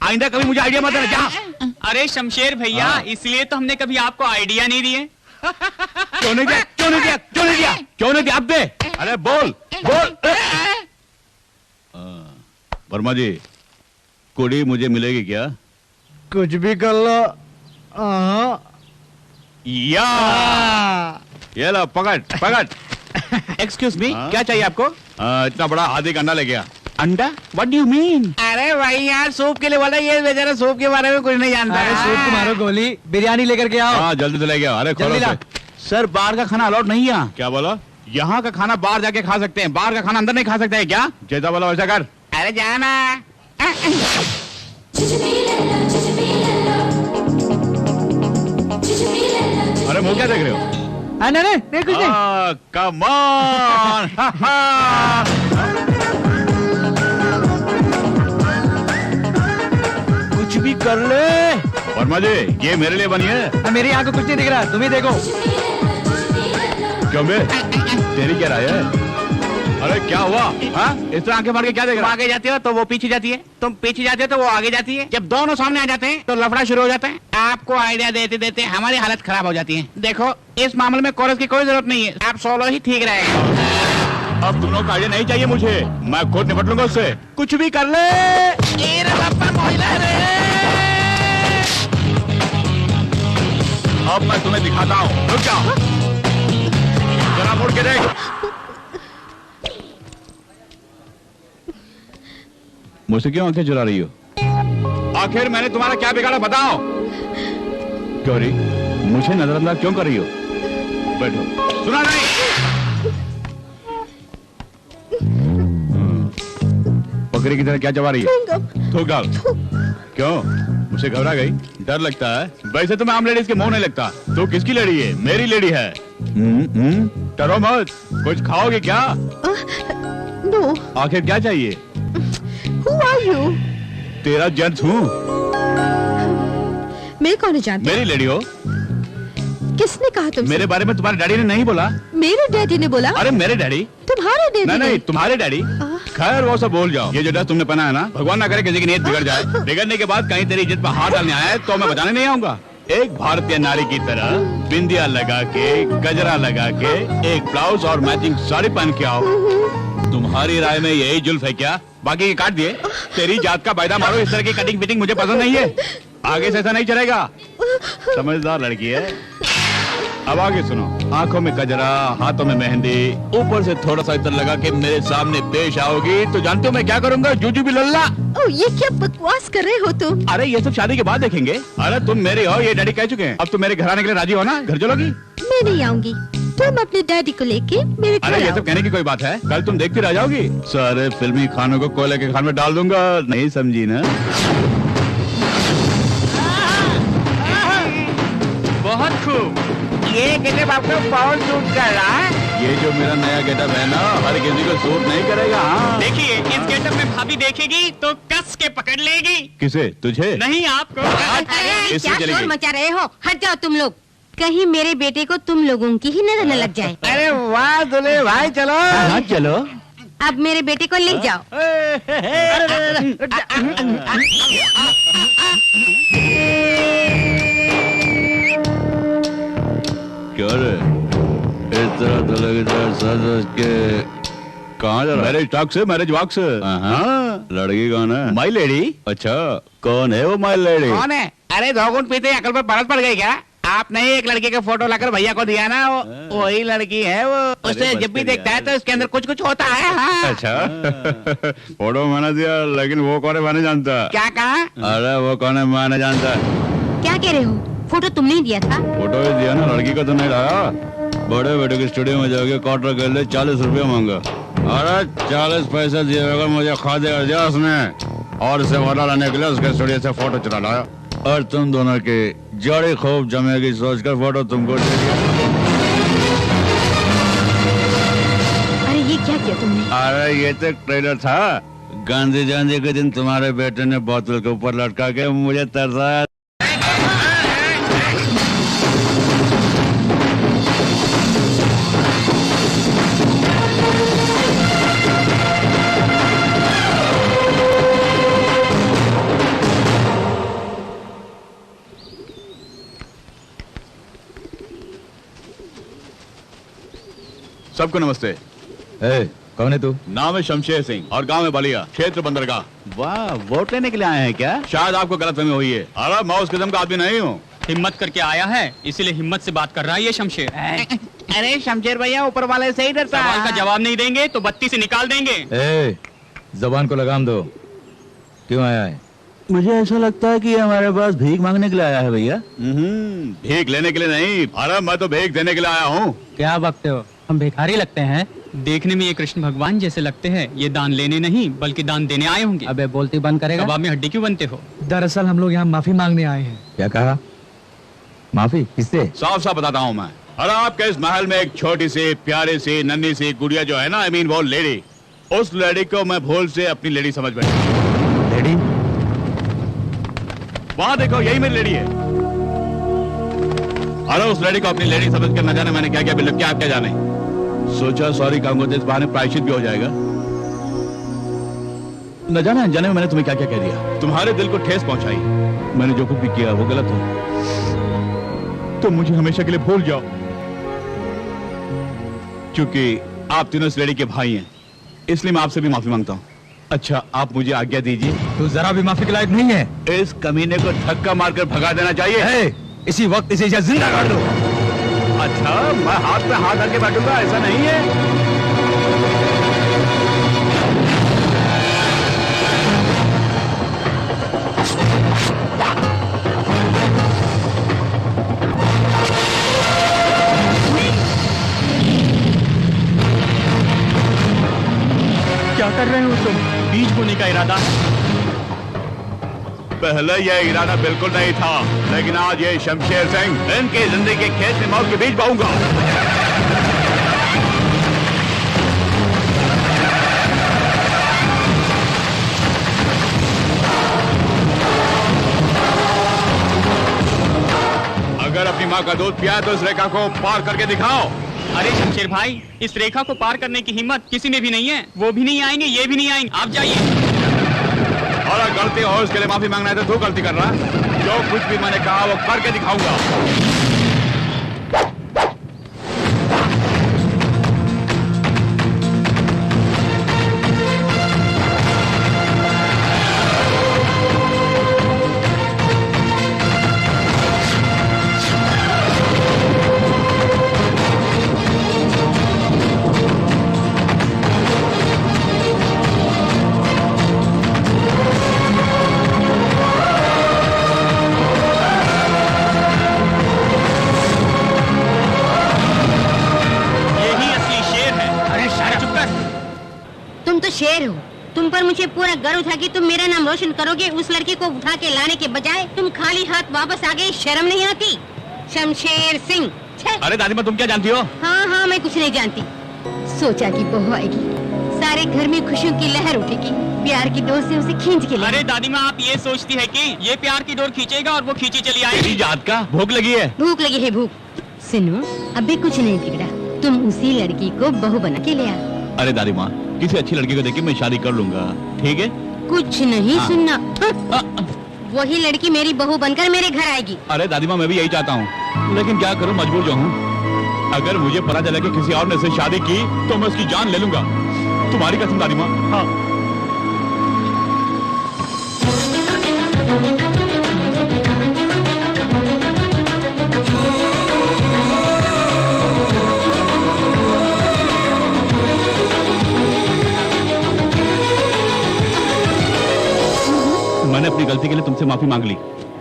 आइंदा कभी मुझे आइडिया मत देना। क्या? अरे शमशेर भैया, हाँ। इसलिए तो हमने कभी आपको आइडिया नहीं दिए। क्यों नहीं दिया? क्यों नहीं दिया? क्यों नहीं दिया? क्यों नहीं दिया? अब दे। अरे बोल बोल। वर्मा जी, कुड़ी मुझे मिलेगी क्या? कुछ भी कर लो। या ये लो, पकड़ पकड़। एक्सक्यूज मी, हाँ? क्या चाहिए आपको? इतना बड़ा हाथी का अंडा ले गया। अंडा? What do you mean? अरे भाई यार, सूप के लिए बोला, ये बेचारा सूप के बारे में कुछ नहीं जानता। अरे सूप को मारो गोली, बिरयानी लेकर के आओ। हाँ जल्दी से ले गया। अरे खोलो जल्दी ला। उसे। सर बाहर का खाना अलाउड नहीं है। क्या बोला? यहाँ का खाना बाहर जाके खा सकते हैं, बाहर का खाना अंदर नहीं खा सकते हैं क्या? जैसा बोला वैसा कर। अरे जाना। अरे मुंह क्या देख रहे हो? नहीं नहीं कुछ नहीं। Come on. कुछ भी कर ले। वर्मा जी, ये मेरे लिए बनी है। मेरी आंख को कुछ नहीं दिख रहा, तुम ही देखो। क्यों बे? तेरी क्या राय है? अरे क्या हुआ? हाँ? इस तरह आंखें मार के क्या देख तुम रहा? आगे जाती हो तो वो पीछे जाती है, तुम पीछे जाते हो तो वो आगे जाती है। जब दोनों सामने आ जाते हैं तो लफड़ा शुरू हो जाता है। आपको आइडिया देते देते हमारी हालत खराब हो जाती है। देखो, इस मामले में कोरस की कोई जरूरत नहीं है, आप सोलो ही ठीक रहेगा। अब तुम लोग का आइडिया नहीं चाहिए मुझे, मैं खुद निपट लूंगा उससे। कुछ भी कर ले। अब मैं तुम्हें दिखाता हूँ। रुक जाओ, जरा मुड़ के देख। मुझसे क्यों आंखें चुरा रही हो? आखिर मैंने तुम्हारा क्या बिगाड़ा बताओ? गौरी, मुझे नजरअंदाज क्यों कर रही हो? बैठो। सुना नहीं? बकरी की तरह क्या चबा रही है? थूक डाल। क्यों? मुझसे घबरा गई? डर लगता है? वैसे तो मैं आम लेडीज के मुंह नहीं लगता। तो किसकी लेडी है? मेरी लेडी है। डरो मत। कुछ खाओगे क्या? नो। आखिर क्या चाहिए? Who are you? तेरा जेंट्स हूँ। मैं कौन जानती? मेरी लेडी हो। किसने कहा तुमसे? मेरे बारे में तुम्हारे डैडी ने नहीं बोला? मेरे डैडी ने बोला? अरे मेरे डैडी? तुम्हारे डैडी नहीं ने? नहीं, तुम्हारे डैडी। खैर वो सब भूल जाओ। ये जो ड्रेस तुमने पहना है ना, भगवान ना करे किसी की नीयत बिगड़ जाए। बिगड़ने के बाद कहीं तेरी इज्जत पर हाथ डालने आया है तो मैं बचाने नहीं आऊंगा। एक भारतीय नारी की तरह बिंदिया लगा के, गजरा लगा के, एक ब्लाउज और मैचिंग साड़ी पहन के आओ। तुम्हारी राय में यही जुल्फ है क्या? बाकी के काट दिए। तेरी जात का फायदा मारो, इस तरह की कटिंग फिटिंग मुझे पसंद नहीं है। आगे से ऐसा नहीं चलेगा। समझदार लड़की है। अब आगे सुनो। आंखों में गजरा, हाथों में मेहंदी, ऊपर से थोड़ा सा इतर लगा के मेरे सामने पेश आओगी तो जानते हो मैं क्या करूंगा? जूजू भी लल्ला। ओह, ये क्या बकवास कर रहे हो तुम? अरे ये सब शादी के बाद देखेंगे। अरे तुम मेरे हो, ये डैडी कह चुके हैं। अब तुम मेरे घर आने के लिए राजी हो ना? घर चलोगी? मैं नहीं आऊंगी। तुम अपने डैडी को लेके मेरे घर अरे ये आओ। सब कहने की कोई बात है? कल तुम देखती रह जाओगी। सारे फिल्मी खानों को कोयले के खान में डाल दूंगा। नहीं समझी ना? ये गेटअप आपको बहुत सूट कर रहा है। ये जो मेरा नया गेटअप है ना, हर किसी को सूट नहीं करेगा। हाँ देखिए, इस गेटअप में भाभी देखेगी तो कस के पकड़ लेगी। किसे? तुझे? नहीं, आपको। अरे इससे क्या चलेगी। शोर मचा रहे हो? हट जाओ तुम लोग, कहीं मेरे बेटे को तुम लोगों की ही नजर न लग जाए। अरे वाह दुल्हे भाई, चलो। हाँ चलो। अब मेरे बेटे को ले जाओ। क्या रे? इस तरह तो लगे सज के कहाँ जा रहा है? मैरिज टॉक से, मैरिज वॉक से। हाँ, लड़की कौन है? माई लेडी। अच्छा, कौन है वो माई लेडी? कौन है? अरे 2 घूंट पीते अकल पर बरस पड़ गई क्या? आपने ही एक लड़की का फोटो लाकर भैया को दिया ना, वही लड़की है वो। उसे जब भी देखता है तो इसके अंदर कुछ कुछ होता है। हाँ। अच्छा फोटो मैंने दिया, लेकिन वो कौन है मैं नहीं जानता। क्या कहा? अरे वो कौन है मैं नहीं जानता। क्या कह रहे हो? फोटो तुमने ही दिया था? फोटो ही दिया ना, लड़की को तो नहीं लाया। बड़े बेटे के स्टूडियो में जाके क्वार्टर कर ले, 40 रुपया मांगा। अरे 40 पैसे दिए बगैर मुझे खाते कर दिया उसने, और इसे वाला लाने के लिए उसके स्टूडियो से फोटो चुरा लाया। और तुम दोनों की जोड़ी खूब जमेगी सोचकर फोटो तुमको दे दिया। अरे ये क्या किया तुमने? अरे ये तो ट्रेलर था। गांधी जयंती के दिन तुम्हारे बेटे ने बोतल के ऊपर लटका के मुझे तरसाया। सबको नमस्ते। कौन है तू? नाम है शमशेर सिंह और गांव है बलिया, क्षेत्र बंदरगाह। वाह, वोट लेने के लिए आए हैं क्या? शायद आपको गलतफहमी हुई है। अरे मैं उस किस्म का आदमी नहीं हूँ। हिम्मत करके आया है, इसीलिए हिम्मत से बात कर रहा है ये शमशेर। अरे शमशेर भैया ऊपर वाले से ही डरता सवाल का है। जवाब नहीं देंगे तो बत्ती से निकाल देंगे। जबान को लगाम दो। क्यों आया है? मुझे ऐसा लगता है कि हमारे पास भीख मांगने के लिए आया है भैया। भीख लेने के लिए नहीं, अरे मैं तो भीख देने के लिए आया हूँ। क्या बकते हो? हम भिखारी लगते हैं? देखने में ये कृष्ण भगवान जैसे लगते हैं। ये दान लेने नहीं बल्कि दान देने आए होंगे। अबे बोलती बंद करेगा? कबाब में हड्डी क्यों बनते हो? दरअसल हम लोग यहाँ माफी मांगने आए हैं। क्या कहा? माफी किससे? साफ साफ बताता हूँ मैं। अरे आपके इस महल में एक छोटी सी प्यारी सी नन्ही सी गुड़िया जो है ना, आई मीन वो लेडी, उस लेडी को मैं भूल से अपनी लेडी समझ बैठा। लेडी? वहाँ देखो, यही मेरी लेडी है। अरे उस लेडी को अपनी लेडी समझ कर न जाने मैंने क्या क्या बिल्कुल क्या क्या जाने। सोचा सॉरी कहूंगा तो इस बहाने प्रायश्चित भी हो जाएगा। न जाने अनजाने में मैंने तुम्हें क्या क्या कह दिया, तुम्हारे दिल को ठेस पहुंचाई। मैंने जो कुछ भी किया वो गलत हो, तो मुझे हमेशा के लिए भूल जाओ। क्योंकि आप तीनों इस लेडी के भाई हैं, इसलिए मैं आपसे भी माफी मांगता हूँ। अच्छा, आप मुझे आज्ञा दीजिए। तू जरा भी माफी के लायक नहीं है। इस कमीने को धक्का मारकर भगा देना चाहिए। इसी वक्त इसे जिंदा कर दो। अच्छा, मैं हाथ पे हाथ रख के बैठूंगा, ऐसा नहीं है। क्या कर रहे हो तुम? बीज बोने का इरादा है? पहले यह इरादा बिल्कुल नहीं था, लेकिन आज ये शमशेर सिंह इनकी जिंदगी के खेत में मौत के बीज बोऊंगा। अगर अपनी माँ का दूध पिया तो इस रेखा को पार करके दिखाओ। अरे शमशेर भाई, इस रेखा को पार करने की हिम्मत किसी में भी नहीं है। वो भी नहीं आएंगे, ये भी नहीं आएंगे। आप जाइए। और अगर गलती हो उसके लिए माफी मांगना है तो तू गलती कर रहा है। जो कुछ भी मैंने कहा वो करके दिखाऊंगा। तुम तो शेर हो। तुम पर मुझे पूरा गर्व था कि तुम मेरा नाम रोशन करोगे। उस लड़की को उठा के लाने के बजाय तुम खाली हाथ वापस आ गए। शर्म नहीं आती? शमशेर सिंह, है। अरे दादी माँ तुम क्या जानती हो? हाँ हाँ मैं कुछ नहीं जानती। सोचा कि बहू आएगी, सारे घर में खुशियों की लहर उठेगी, प्यार की डोर से उसे खींच के ले। अरे दादी माँ आप ये सोचती है कि ये प्यार की डोर खींचेगा और वो खींची चली आएगी? याद का भूख लगी है। भूख लगी है भूख। सुनो अभी कुछ नहीं बिगड़ा, तुम उसी लड़की को बहू बना के ले आ। अरे दादी माँ किसी अच्छी लड़की को देख के मैं शादी कर लूंगा, ठीक है? कुछ नहीं सुनना। वही लड़की मेरी बहू बनकर मेरे घर आएगी। अरे दादी माँ मैं भी यही चाहता हूँ, लेकिन क्या करूँ मजबूर जो हूँ। अगर मुझे पता चला कि किसी और ने इससे शादी की तो मैं उसकी जान ले लूंगा, तुम्हारी कसम दादी माँ। हाँ। मैंने अपनी गलती के लिए तुमसे माफी मांग ली,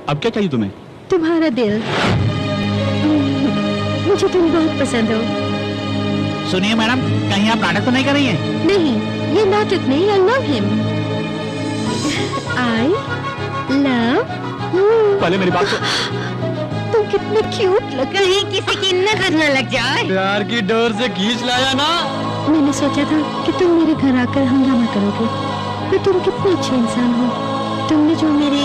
अब क्या चाहिए तुम्हें? तुम्हारा दिल। मुझे तुम बहुत पसंद हो। सुनिए मैडम, कहीं आप नाटक तो नहीं कर रही हैं? नहीं ये नाटक नहीं, I love him. I love पहले मेरी बात तुम कितने क्यूट लग रही, किसी की नजर न लग जाए। प्यार की डोर से खींच लाया ना। मैंने सोचा था कि तुम मेरे घर आकर हंगामा करोगे, पर तुम कितने अच्छे इंसान हो। तुमने जो मेरे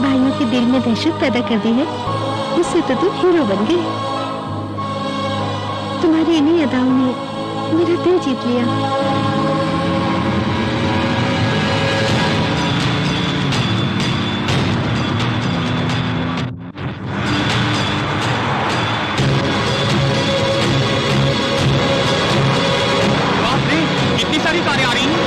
भाइयों के दिल में दहशत पैदा कर दी है, उससे तो तुम हीरो बन गए। तुम्हारी इन्हीं अदाओं ने मेरा दिल जीत लिया। कितनी सारी कारें आ रही हैं।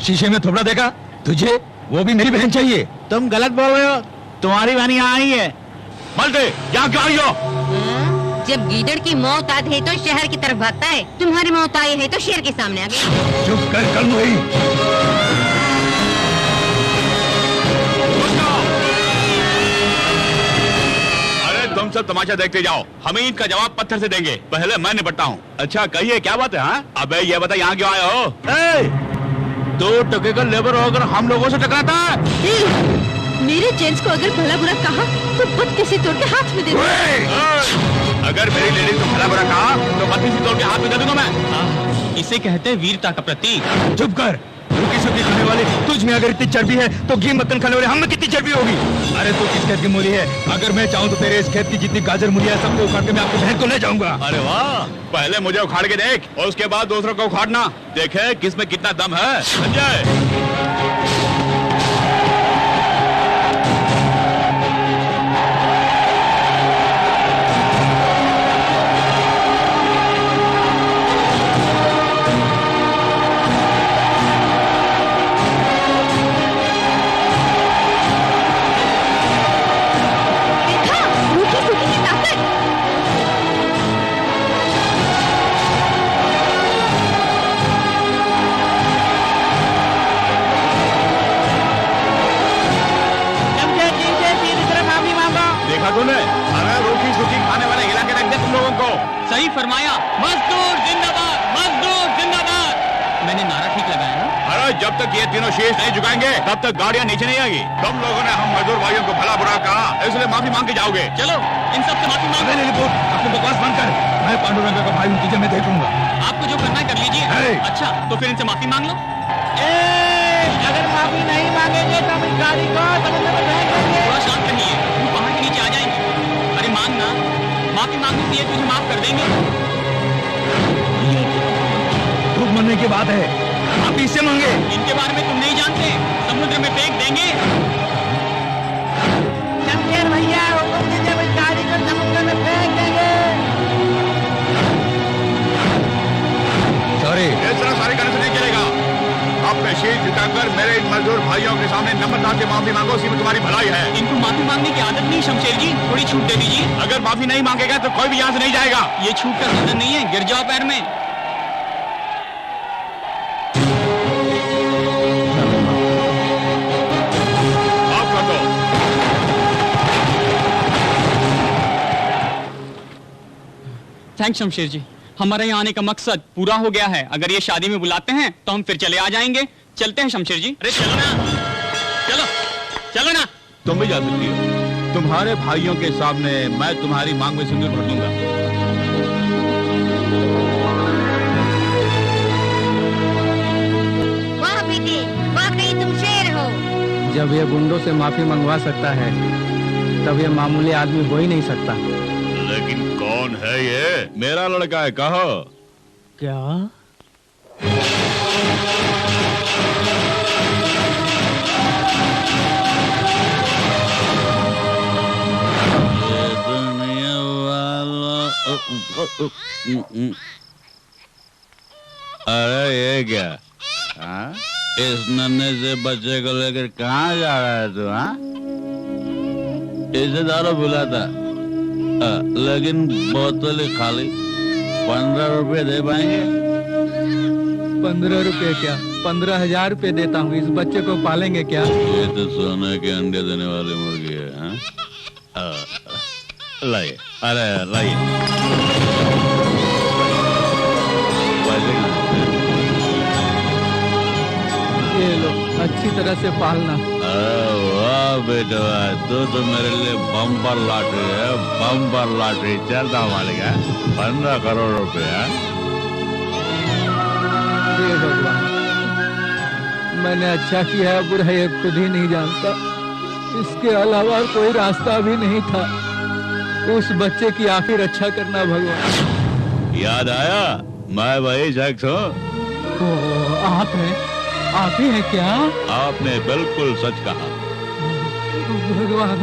शीशे में थोड़ा देखा तुझे? वो भी मेरी बहन चाहिए। तुम गलत बोल रहे हो, तुम्हारी बहन यहाँ आई है। मलते यहाँ क्यों आई हो? जब गीदड़ की मौत आती है तो शहर की तरफ भागता है, तुम्हारी मौत आई है तो शेर के सामने आ गई। चुप कर कल हुई। अरे तुम सब तमाशा देखते जाओ, हमें इनका जवाब पत्थर से देंगे। पहले मैं निपटता हूँ। अच्छा कहिए क्या बात है? हाँ अबे ये बता यहाँ क्यों आए हो? दो टके का लेबर होकर हम लोगों से टकराता है। मेरे जेंट्स को अगर भला बुरा कहा तो बत्तीसी तोड़ के हाथ में दे दूंगा। अगर मेरी लेडीज को भला बुरा कहा तो बत्तीसी तोड़ के हाथ में दे दूंगा मैं। इसे कहते हैं वीरता का प्रतीक। चुप कर। रुकी सुखी खाने वाले तुझ में अगर इतनी चर्बी है तो घी मक्खन खाने वाले हम में कितनी चर्बी होगी? अरे तू किस खेत की मूली है? अगर मैं चाहूँ तो तेरे इस खेत की जितनी गाजर मूली है सबको उखाड़ के मैं आपकी बहन को ले जाऊंगा। अरे वाह, पहले मुझे उखाड़ के देख और उसके बाद दूसरों को उखाड़ना। देखे किसमें कितना दम है। संजय सही फरमाया। मजदूर जिंदाबाद, मजदूर जिंदाबाद। मैंने नारा ठीक लगाया ना? अरे जब तक ये तीनों शीश नहीं झुकाएंगे तब तक गाड़ियाँ नीचे नहीं आएगी। तुम लोगों ने हम मजदूर भाइयों को भला बुरा कहा, इसलिए माफी मांग के जाओगे। चलो इन सब से माफी मांगो। अपने बकवास बंद कर। मैं पांडुरंग का भाई हूँ, तुझे मैं देख लूंगा। आपको जो करना है कर लीजिए। अच्छा तो फिर इनसे माफी मांग लो। अगर माफी नहीं मांगेंगे तो हम इस गाड़ी को समुद्र में फेंक देंगे। थोड़ा शांत रहिए, वो पहाड़ के नीचे आ जाएंगे। अरे मांगना, माफी मांगने से ये तुझे माफ कर देंगे। खूब मरने की बात है, आप इससे मांगे। इनके बारे में तुम नहीं जानते, समुद्र में फेंक देंगे। शमशेर भैया हुकुम दीजिए, इस गाड़ी को समुद्र में फेंक देंगे। सॉरी इस तरह सारी गाड़ी से नहीं चलेगा। अब में शीश झुकाकर मेरे इन मजदूर भाइयों के सामने नम्रता से माफी मांगो, इसी में तुम्हारी भलाई है। इनको माफी मांगने की आदत नहीं शमशेर जी, थोड़ी छूट दे दीजिए। अगर माफी नहीं मांगेगा तो कोई भी यहाँ से नहीं जाएगा। ये छूट का सदन नहीं है, गिर जाओ पैर में। आप कर दो। थैंक्स शमशेर जी, हमारे यहाँ आने का मकसद पूरा हो गया है। अगर ये शादी में बुलाते हैं तो हम फिर चले आ जाएंगे। चलते हैं शमशेर जी। अरे चलो ना, चलो चलो ना। तुम भी जा सकती हो। तुम्हारे भाइयों के सामने मैं तुम्हारी मांग में सिंदूर भर दूंगा। वाह बेटे, वाकई तुम शेर हो। जब ये गुंडों से माफी मंगवा सकता है तब ये मामूली आदमी हो ही नहीं सकता। लेकिन कौन है ये? मेरा लड़का है, कहो। क्या? अरे ये क्या? हाँ? इस नन्हे से बच्चे को लेकर कहाँ जा रहा है तू? हाँ? इसे दारू बुलाता, लेकिन बोतल खाली। 15 रुपए दे पाएंगे? 15 रुपए क्या, 15,000 रुपए देता हूँ। इस बच्चे को पालेंगे क्या? ये तो सोने के अंडे देने वाली मुर्गी है। हाँ? लाइए, अरे लाइए। ये लो, अच्छी तरह से पालना। अरे वाह बेटा, तू तो मेरे लिए बम्पर लॉटरी है, बम्पर लॉटरी। चलता मालिक है, 15 करोड़ रुपया। हे भगवान, मैंने अच्छा किया है बुरा ये खुद ही नहीं जानता। इसके अलावा कोई रास्ता भी नहीं था। उस बच्चे की आखिर रक्षा करना भगवान। याद आया, मैं वही शख्स हूँ। आप हैं? आप ही हैं क्या? आपने बिल्कुल सच कहा। भगवान,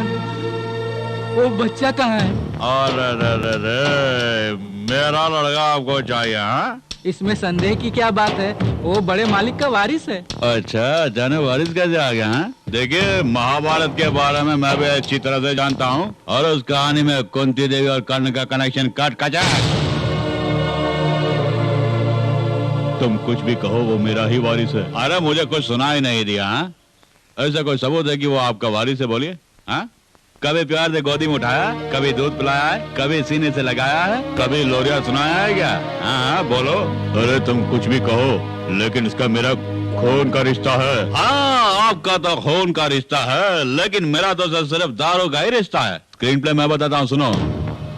वो बच्चा कहाँ है? अरे मेरा लड़का आपको चाहिए? हाँ? इसमें संदेह की क्या बात है? वो बड़े मालिक का वारिस है। अच्छा, जाने वारिस कैसे आ गया? हाँ? देखिए, महाभारत के बारे में मैं भी अच्छी तरह से जानता हूँ, और उस कहानी में कुंती देवी और कर्ण का कनेक्शन कट कचा। तुम कुछ भी कहो, वो मेरा ही वारिस है। अरे मुझे कुछ सुना ही नहीं दिया। हाँ? ऐसा कोई सबूत है कि वो आपका वारिस है? बोलिए। हाँ? कभी प्यार से गोदी में उठाया, कभी दूध पिलाया है, कभी सीने से लगाया है, कभी लोरिया सुनाया है क्या? हाँ बोलो। अरे तुम कुछ भी कहो, लेकिन इसका मेरा खून का रिश्ता है। हाँ, आपका तो खून का रिश्ता है, लेकिन मेरा तो सिर्फ दारू का ही रिश्ता है। स्क्रीन प्ले मैं बताता हूँ, सुनो।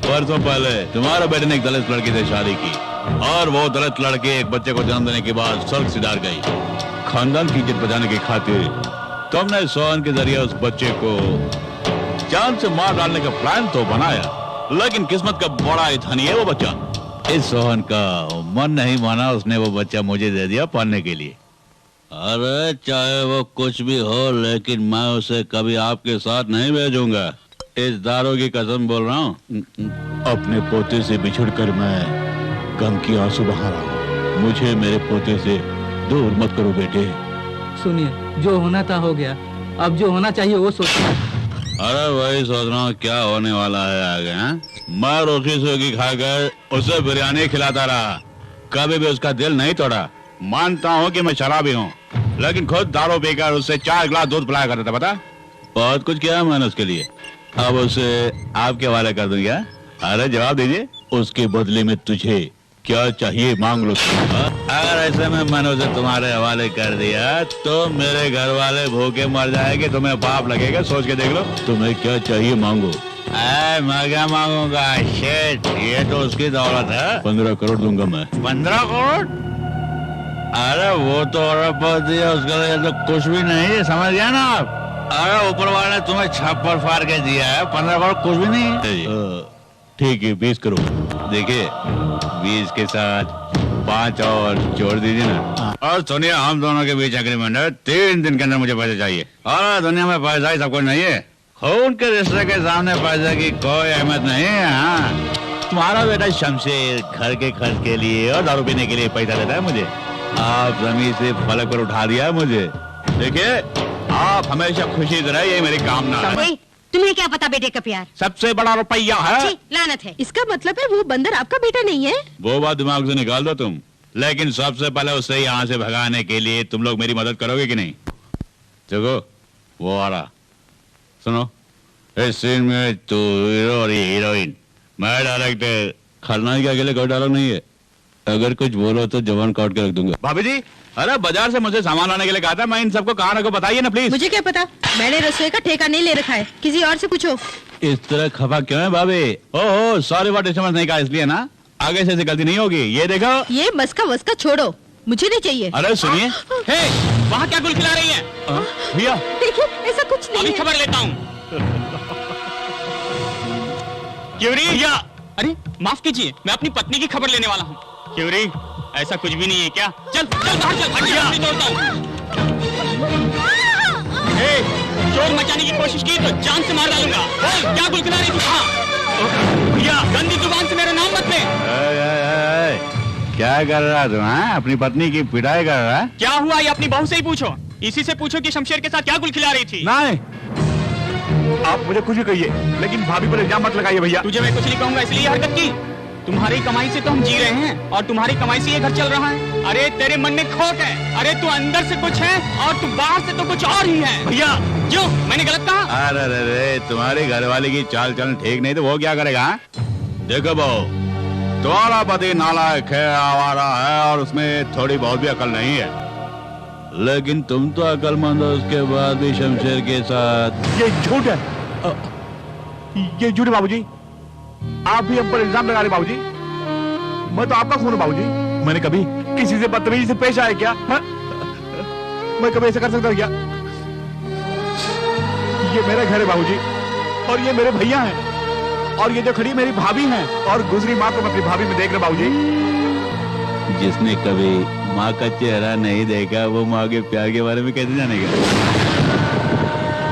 परसों पहले तुम्हारे बेटे ने एक दलित लड़की से शादी की, और वो दलित लड़की एक बच्चे को जन्म देने के बाद स्वर्ग सिधार गई। खानदान की इज्जत बचाने की खातिर तुमने सोहन के जरिए उस बच्चे को जान से मार डालने का प्लान तो बनाया, लेकिन किस्मत का बड़ा ही धनी है वो बच्चा। इस सोहन का मन नहीं माना, उसने वो बच्चा मुझे दे दिया पालने के लिए। अरे चाहे वो कुछ भी हो, लेकिन मैं उसे कभी आपके साथ नहीं भेजूंगा। इस दारू की कसम बोल रहा हूँ। अपने पोते से बिछुड़कर मैं गम की आंसू बहा रहा हूँ। मुझे मेरे पोते से दूर मत करो बेटे। सुनिए, जो होना था हो गया, अब जो होना चाहिए वो सोचिए। अरे वही सोच रहा हूँ क्या होने वाला है आगे। हाँ? मैं रोटी सूखी खाकर उसे बिरयानी खिलाता रहा, कभी भी उसका दिल नहीं तोड़ा। मानता हूँ कि मैं शराबी हूँ, लेकिन खुद दारू पीकर उससे 4 गिलास दूध पिलाया करता था। पता, बहुत कुछ किया मैंने उसके लिए। अब उसे आपके हवाले कर दूं क्या? अरे जवाब दीजिए, उसके बदले में तुझे क्या चाहिए मांग लो। अगर ऐसे में मैंने उसे तुम्हारे हवाले कर दिया तो मेरे घर वाले भूखे मर जाएंगे, तुम्हें पाप लगेगा। सोच के देख लो, तुम्हें क्या चाहिए मांगो। मैं क्या मांगूंगा? शेट, ये तो उसकी दौलत है। 15 करोड़ दूंगा मैं। 15 करोड़? अरे वो तो अरबपति है, उसके लिए तो कुछ भी नहीं है, समझ गया ना आप? अरे ऊपर वाले ने तुम्हें छप्पर फाड़ के दिया है, 15 करोड़ कुछ भी नहीं है। ठीक है, 20 करोड़। देखिए, 20 के साथ 5 और जोड़ दीजिए ना। और सुनिए, हम दोनों के बीच एग्रीमेंट है, 3 दिन के अंदर मुझे पैसे चाहिए। और दुनिया में पैसा ही सब कुछ नहीं है। खून के रिश्ते के सामने पैसे की कोई अहमियत नहीं है। हाँ, तुम्हारा बेटा शमशेर घर के खर्च के लिए और दारू पीने के लिए पैसा देता है मुझे। आप जमीन से फलक पर उठा दिया है मुझे। देखिए, आप हमेशा खुशी से रहे, ये मेरी कामना है। तुम्हें क्या पता बेटे का प्यार? सबसे बड़ा रुपया है। लानत है। इसका मतलब है वो बंदर आपका बेटा नहीं है? वो बात दिमाग से निकाल दो तुम। लेकिन सबसे पहले उसे यहाँ से भगाने के लिए तुम लोग मेरी मदद करोगे कि नहीं? देखो, वो आ रहा। सुनो, इस सीन में तू हीरो और ये हीरोइन, मैं डायरेक्टर। खलनायक के अकेले कोई डायलॉग नहीं है। अगर कुछ बोलो तो जवान काट के रख दूंगा। भाभी जी, अरे बाजार से मुझे सामान लाने के लिए कहा था, मैं इन सबको कहाँ रखो बताइए ना प्लीज। मुझे क्या पता, मैंने रसोई का ठेका नहीं ले रखा है, किसी और से पूछो। इस तरह खफा क्यों है भाभी? ओहो, सॉरी व्हाट समझ नहीं कहा इसलिए ना, आगे से गलती नहीं होगी। ये देखो, ये मस्का वस्का छोड़ो, मुझे नहीं चाहिए। अरे सुनिए, हे, वहाँ क्या गुल खिला रही है? भैया देखिए, ऐसा कुछ नहीं अभी है। खबर लेता हूँ। क्यूरी, भैया, अरे माफ कीजिए, मैं अपनी पत्नी की खबर लेने वाला हूँ। क्यूरी, ऐसा कुछ भी नहीं है क्या? चल चल बाहर चल, हड्डी तोड़ता हूँ। शोर मचाने की कोशिश की तो जान से मार डालूंगा। बोल, क्या गुल खिला रही थी? हाँ भैया, गंदी जुबान से मेरा नाम मत ले। क्या कर रहा तू? अपनी पत्नी की पिटाई कर रहा है? क्या हुआ ये अपनी बहू से ही पूछो। इसी से पूछो कि शमशेर के साथ क्या गुल खिला रही थी। नहीं, आप मुझे कुछ भी कहिए, लेकिन भाभी पर इल्जाम मत लगाइए भैया। तुझे मैं कुछ नहीं कहूंगा, इसलिए हरकत की। तुम्हारी कमाई से तो हम जी रहे हैं और तुम्हारी कमाई से ये घर चल रहा है। अरे तेरे मन में खोट है। अरे तू अंदर से कुछ है और तू बाहर से तो कुछ और ही है। भैया, क्यों? मैंने गलत कहा? अरे तुम्हारी घरवाली की चाल चलन ठीक नहीं तो वो क्या करेगा? देखो बहू, तुम्हारा पति नालायक है, आवारा है और उसमें थोड़ी बहुत भी अकल नहीं है। लेकिन तुम तो अकलमंद हो, उसके बाद भी शमशेर के साथ। ये झूठ है, ये झूठ है बाबूजी। आप भी हम पर इल्जाम लगा रहे बाबूजी। मैं तो आपका खून हूं बाबूजी। मैंने कभी किसी से बदतमीजी से पेश आया क्या? हा? मैं कभी ऐसा कर सकता हूं क्या? ये मेरा घर है बाबूजी और ये मेरे भैया हैं और ये जो खड़ी मेरी भाभी हैं और गुजरी माँ को मैं अपनी भाभी में देख रहा बाबूजी। जिसने कभी माँ का चेहरा नहीं देखा वो माँ के प्यार के बारे में कैसे जानेगा?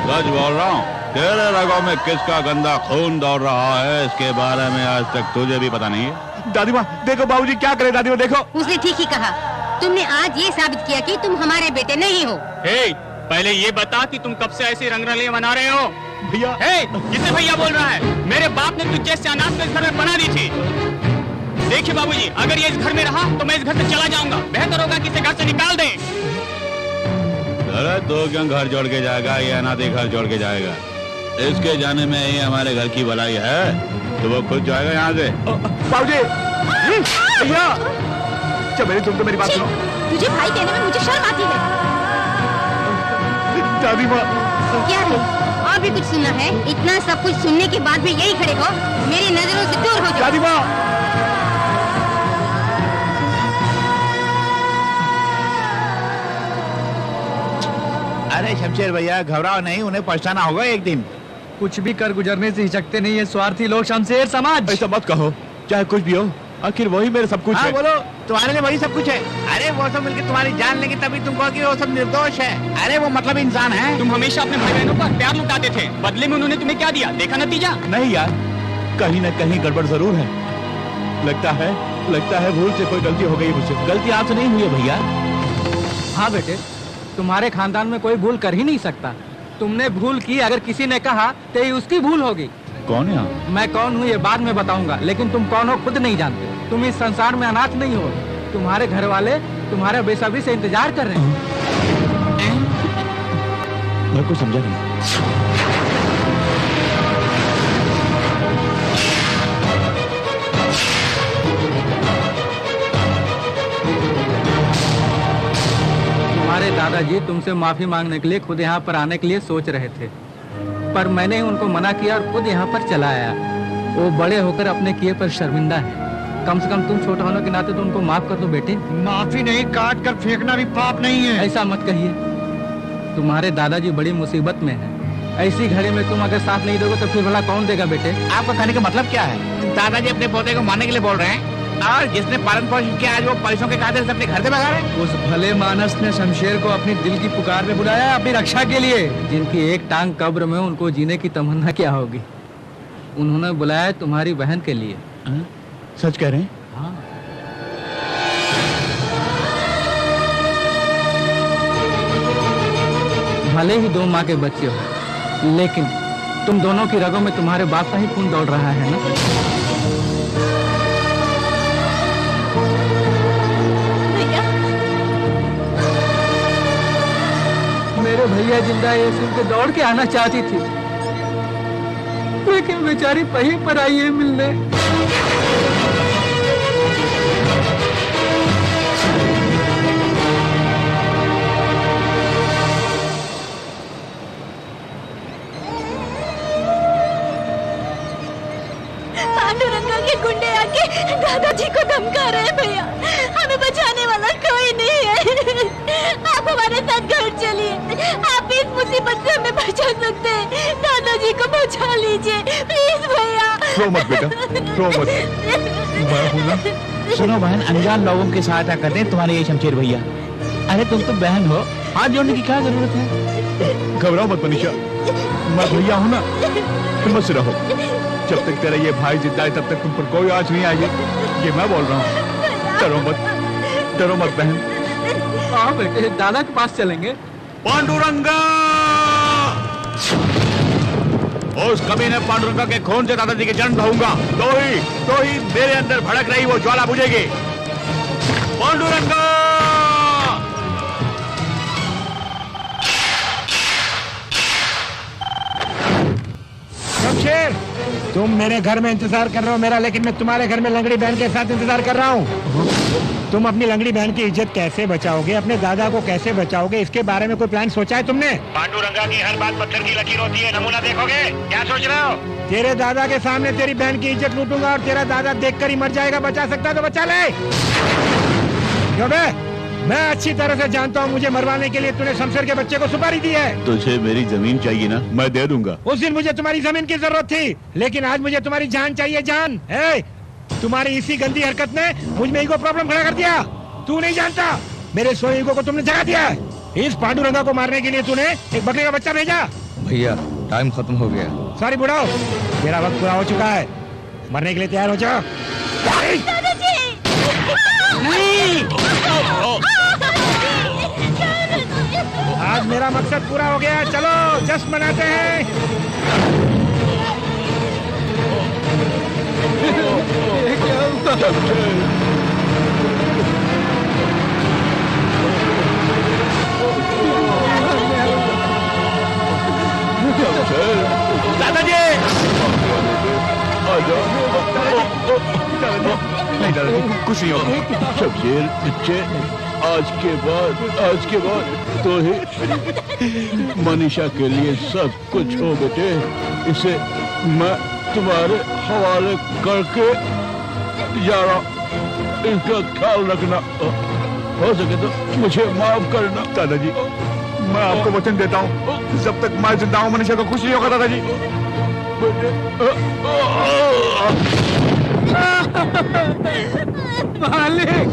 सच बोल रहा हूँ, तेरे रगों में किसका गंदा खून दौड़ रहा है इसके बारे में आज तक तुझे भी पता नहीं है। दादी माँ देखो बाबूजी क्या करे। दादी माँ देखो, उसने ठीक ही कहा। तुमने आज ये साबित किया कि तुम हमारे बेटे नहीं हो। हे, पहले ये बता कि तुम कब से ऐसी रंगरलियां बना रहे हो? भैया, हे, किसे भैया बोल रहा है? मेरे बाप ने तुझ जैसे अनाथ को इस घर में बना दी थी। देखिए बाबूजी, अगर ये इस घर में रहा तो मैं इस घर से चला जाऊंगा। बेहतर होगा कि इसे घर से निकाल दें। अरे तो क्यों घर छोड़ के जाएगा? ये अनाथ घर छोड़ के जाएगा। इसके जाने में ही हमारे घर की भलाई है, तो वो खुद जाएगा यहाँ से। बाबूजी, भैया, चमेली तुम तो मेरी बात सुनो। तुझे भाई कहने में मुझे शर्म आती है। दादी माँ, क्या है? और भी कुछ सुनना है? इतना सब कुछ सुनने के बाद भी यही खड़े हो? मेरी नजरों से दूर हो जाओ। दादी माँ, अरे शमशेर भैया घबराओ नहीं, उन्हें पछताना होगा एक दिन। कुछ भी कर गुजरने से हिचकते नहीं है स्वार्थी लोग शमशेर समाज। ऐसा मत कहो, चाहे कुछ भी हो, आखिर वही मेरे सब कुछ हाँ है। बोलो, तुम्हारे लिए वही सब कुछ है। अरे वो सब मिलकर तुम्हारी जान लेंगे तभी तुम कहो कि वो सब निर्दोष है। अरे वो मतलब इंसान है। तुम हमेशा अपने भाई बहनों पर प्यार लुटाते थे, बदले में उन्होंने तुम्हें क्या दिया? देखा नतीजा? नहीं यार, कहीं न कहीं गड़बड़ जरूर है। लगता है भूल से कोई गलती हो गई मुझसे। गलती आपसे नहीं हुई है भैया। हाँ बेटे, तुम्हारे खानदान में कोई भूल कर ही नहीं सकता। तुमने भूल की, अगर किसी ने कहा तो ये उसकी भूल होगी। कौन है आप? मैं कौन हूँ ये बाद में बताऊंगा, लेकिन तुम कौन हो खुद नहीं जानते। तुम इस संसार में अनाथ नहीं हो। तुम्हारे घर वाले तुम्हारे बेसब्री से इंतजार कर रहे हैं। मैं कुछ समझा नहीं। तुम्हारे दादाजी तुमसे माफी मांगने के लिए खुद यहाँ पर आने के लिए सोच रहे थे, पर मैंने उनको मना किया और खुद यहाँ पर चला आया। वो बड़े होकर अपने किए पर शर्मिंदा है। कम से कम तुम छोटे होने के नाते तो उनको माफ कर दो बेटे। माफी नहीं, काट कर फेंकना भी पाप नहीं है। ऐसा मत कहिए, तुम्हारे दादाजी बड़ी मुसीबत में हैं। ऐसी घड़ी में तुम अगर साथ नहीं दोगे तो फिर भला कौन देगा बेटे? आपका कहने का मतलब क्या है? दादाजी अपने पोते को मारने के लिए बोल रहे हैं और जिसने पालन पोषण किया आज वो पैसों के कायदे से अपने घर से भगा रहे हैं। उस भले मानस ने शमशेर को अपनी दिल की पुकार में बुलाया अपनी रक्षा के लिए। जिनकी एक टांग कब्र में, उनको जीने की तमन्ना क्या होगी? उन्होंने बुलाया तुम्हारी बहन के लिए। सच कह रहे हैं? हाँ। भले ही दो माँ के बच्चे हो, लेकिन तुम दोनों की रगों में तुम्हारे बाप का ही खून दौड़ रहा है ना। भैया, मेरे भैया जिंदा ये सुन के दौड़ के आना चाहती थी, लेकिन बेचारी वहीं पर आई है मिलने। पांडुरंगा के गुंडे आके दादाजी को धमका रहे हैं भैया। हमें बचाने वाला कोई नहीं है। आप हमारे साथ घर चलिए, आप इस मुसीबत से हमें बचा सकते हैं। दादाजी को बचा लीजिए प्लीज भैया। रो मत बेटा, रो मत, मैं हूं ना। सुनो बहन, अनजान लोगों की सहायता करते हैं तुम्हारे ये शमशेर भैया। अरे तुम तो बहन हो, हाथ जोड़ने की क्या जरूरत है? घबराओ मत मनीषा, मैं भैया हूं ना, हिम्मत से रहो। जब तक तेरा ये भाई जिंदा है तब तक तुम पर कोई आँच नहीं आई है, ये मैं बोल रहा हूँ। डरो मत बहन। हाँ बेटे, दादा के पास चलेंगे। पांडुरंगा! उस कमीने पांडुरंगा के खून से दादाजी की जन्म ढाऊंगा, तो ही मेरे अंदर भड़क रही वो ज्वाला बुझेगी। पांडुरंगा! शमशेर, तुम मेरे घर में इंतजार कर रहे हो मेरा, लेकिन मैं तुम्हारे घर में लंगड़ी बहन के साथ इंतजार कर रहा हूँ। तुम अपनी लंगड़ी बहन की इज्जत कैसे बचाओगे, अपने दादा को कैसे बचाओगे, इसके बारे में कोई प्लान सोचा है तुमने? पांडुरंगा की हर बात पत्थर की लकीर होती है, नमूना देखोगे? क्या सोच रहे हो? तेरे दादा के सामने तेरी बहन की इज्जत लूटूंगा और तेरा दादा देखकर ही मर जाएगा। बचा सकता है तो बचा ले। क्यों बे? मैं अच्छी तरह से जानता हूँ मुझे मरवाने के लिए तूने शमशेर के बच्चे को सुपारी दी है। तुझे मेरी जमीन चाहिए ना, मैं दे दूंगा। उस दिन मुझे तुम्हारी जमीन की जरूरत थी, लेकिन आज मुझे तुम्हारी जान चाहिए, जान। तुम्हारी इसी गंदी हरकत ने मुझ में ईगो प्रॉब्लम खड़ा कर दिया। तू नहीं जानता, मेरे सोए ईगो को तुमने जगा दिया। इस पांडुरंगा को मारने के लिए तूने एक बकरे का बच्चा भेजा। भैया टाइम खत्म हो गया। सॉरी बुढ़ाओ, मेरा वक्त पूरा हो चुका है, मरने के लिए तैयार हो जाओ। आज मेरा मकसद पूरा हो गया, चलो जश्न मनाते हैं। ये क्या हुआ? दादाजी! नहीं दादाजी, कुछ नहीं होगा। शमशेर बच्चे, आज के बाद तो ही मनीषा के लिए सब कुछ हो बेटे। इसे मैं तुम्हारे हवाले करके जा रहा, इसका ख्याल रखना, हो सके तो मुझे माफ करना। दादाजी मैं आपको वचन देता हूँ, जब तक मैं जिंदा हूँ मनीषा को कुछ नहीं होगा दादाजी। मालिक!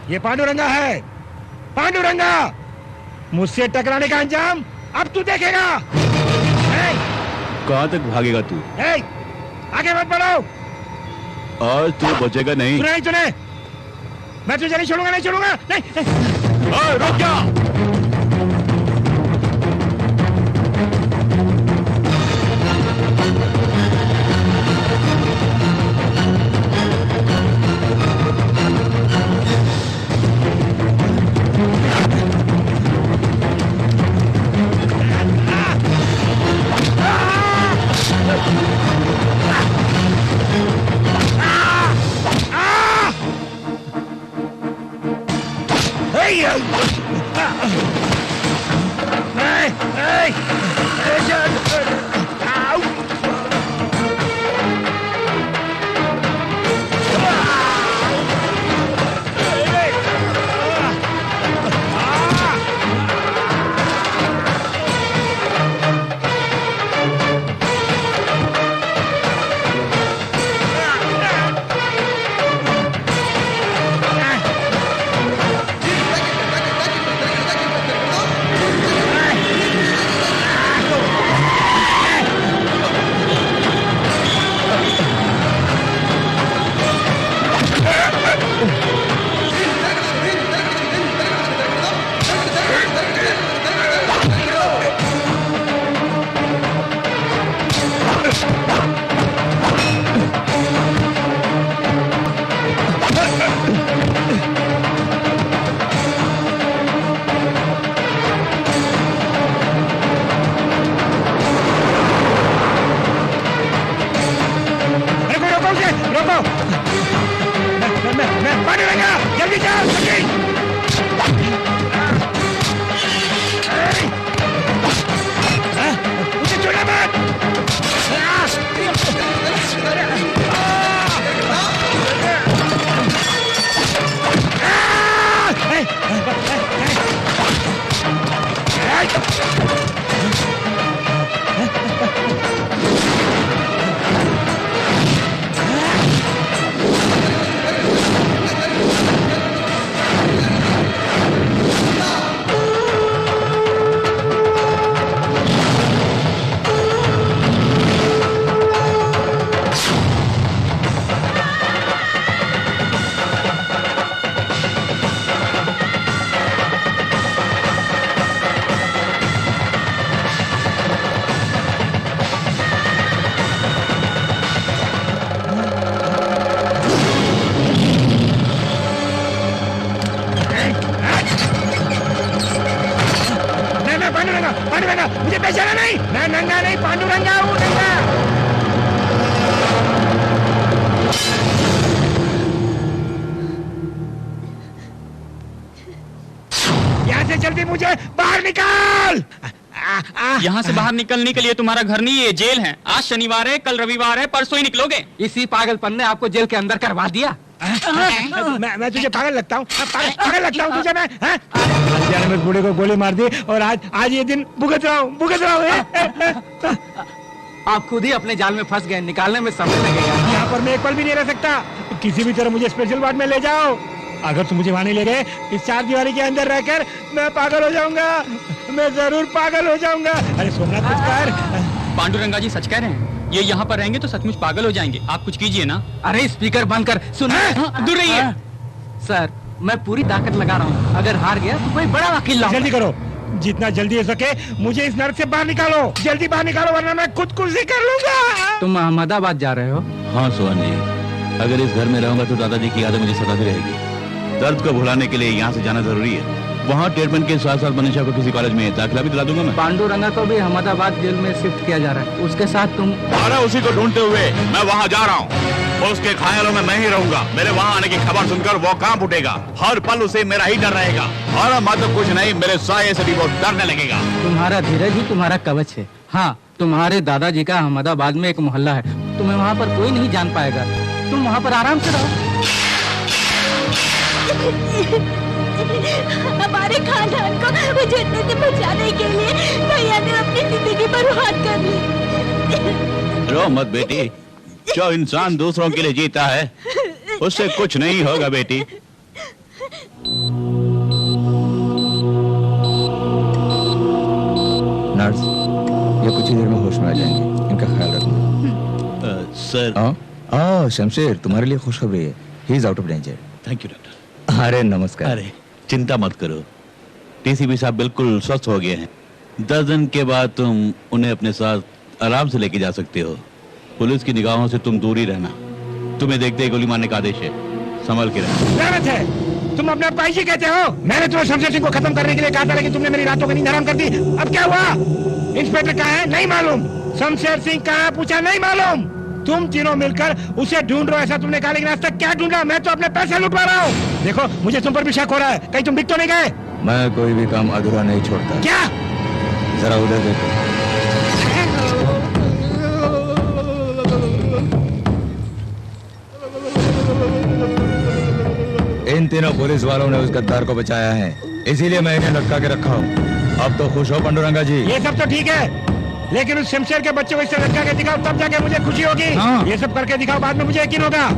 ये पांडुरंगा है, पांडुरंगा। मुझसे टकराने का अंजाम अब तू देखेगा। कहाँ तक भागेगा तू? आगे मत बढ़ो। आज तू बचेगा नहीं। सुना नहीं तूने? मैं तुझे नहीं छोड़ूंगा, नहीं छोड़ूंगा, नहीं। रुक जा। मुझे पहचाना नहीं? मैं नंगा नहीं, पांडुरंगा हूँ, नंगा। यहाँ से जल्दी मुझे बाहर निकाल। यहाँ से बाहर निकलने के लिए तुम्हारा घर नहीं, ये जेल है। आज शनिवार है, कल रविवार है, परसों ही निकलोगे। इसी पागलपन ने आपको जेल के अंदर करवा दिया। मैं तुझे पागल लगता हूँ? पागल लगता हूँ तुझे मैं? हत्यारे में बूढ़े को गोली मार दी और आज ये दिन भुगत रहा हूँ। आप खुद ही अपने जाल में फंस गए, निकालने में समय लगेगा। यहाँ पर मैं एक पल भी नहीं रह सकता। किसी भी तरह मुझे स्पेशल वार्ड में ले जाओ। अगर तुम मुझे वहाँ नहीं ले गए, इस चार दीवारी के अंदर रहकर मैं पागल हो जाऊंगा। मैं जरूर पागल हो जाऊंगा। अरे सोमनाथ कुछ कर। पांडुरंगा जी सच कह रहे हैं, ये यहाँ पर रहेंगे तो सचमुच पागल हो जाएंगे। आप कुछ कीजिए ना। अरे स्पीकर बंद कर, सुन। दूर रहिए। सर मैं पूरी ताकत लगा रहा हूँ, अगर हार गया तो कोई बड़ा वकील लाऊंगा। जल्दी करो, जितना जल्दी हो सके मुझे इस नर्क से बाहर निकालो। जल्दी बाहर निकालो वरना मैं खुद कुर्सी कर लूंगा। तुम अहमदाबाद जा रहे हो? हाँ सोहन जी, अगर इस घर में रहूंगा तो दादाजी की यादें मुझे सताती रहेगी। दर्द को भुलाने के लिए यहाँ से जाना जरूरी है। वहाँ ट्रीटमेंट के साथ साथ मनीषा को किसी कॉलेज में दाखिला भी दिला दूंगा मैं। पांडुरंगा को भी अहमदाबाद जेल में शिफ्ट किया जा रहा है, उसके साथ तुम। अरे उसी को ढूंढते हुए मैं वहाँ जा रहा हूँ। उसके ख्यालों में मैं ही रहूंगा। मेरे वहाँ आने की खबर सुनकर वो कांप उठेगा। हर पल उसे मेरा ही डर रहेगा। और मैं तो कुछ नहीं, मेरे साये से भी वो डरने लगेगा। तुम्हारा धीरज ही तुम्हारा कवच है। हाँ, तुम्हारे दादाजी का अहमदाबाद में एक मोहल्ला है, तुम्हें वहाँ पर कोई नहीं जान पाएगा। तुम वहाँ पर आराम से रहो। हमारे खानदान को मुझे से बचाने के लिए भैया ने अपनी जिंदगी बर्बाद कर ली। रो मत बेटी, जो इंसान दूसरों के लिए जीता है उससे कुछ नहीं होगा बेटी। जाएंगे, इनका ख्याल रखना। सर। शमशेर, तुम्हारे लिए खुशखबरी है, he is out of danger. Thank you doctor. अरे नमस्कार। अरे चिंता मत करो, टीसीपी साहब बिल्कुल स्वस्थ हो गए हैं। 10 दिन के बाद तुम उन्हें अपने साथ आराम से लेके जा सकते हो। पुलिस की निगाहों से तुम दूर ही रहना। तुम्हें देखते ही गोली मारने का आदेश है, संभल के रहना। लानत है, तुम अपने भाई जी कहते हो? मैंने तुम्हें शमशेर सिंह को खत्म करने के लिए कहा था, लेकिन तुमने मेरी रातों की नींद हराम कर दी। अब क्या हुआ? इंस्पेक्टर कहाँ है? नहीं मालूम। शमशेर सिंह कहाँ? पूछा, नहीं मालूम। तुम तीनों मिलकर उसे ढूंढ रहे हो ऐसा तुमने कहा, लेकिन आज तक क्या ढूंढा? मैं तो अपने पैसे लुटवा रहा हूँ। देखो, मुझे तुम पर भी शक हो रहा है, कहीं तुम बिक तो नहीं गए? मैं कोई भी काम अधूरा नहीं छोड़ता। क्या? जरा उधर देखो। इन तीनों पुलिस वालों ने उस गद्दार को बचाया है, इसीलिए मैं इन्हें लटका के रखा हूँ। अब तो खुश हो पांडुरंगा जी? ये सब तो ठीक है, लेकिन उस शमशेर के बच्चे को इससे लटका के दिखाओ, तब जाके मुझे खुशी होगी। हाँ। ये सब करके दिखाओ, बाद में मुझे यकीन होगा।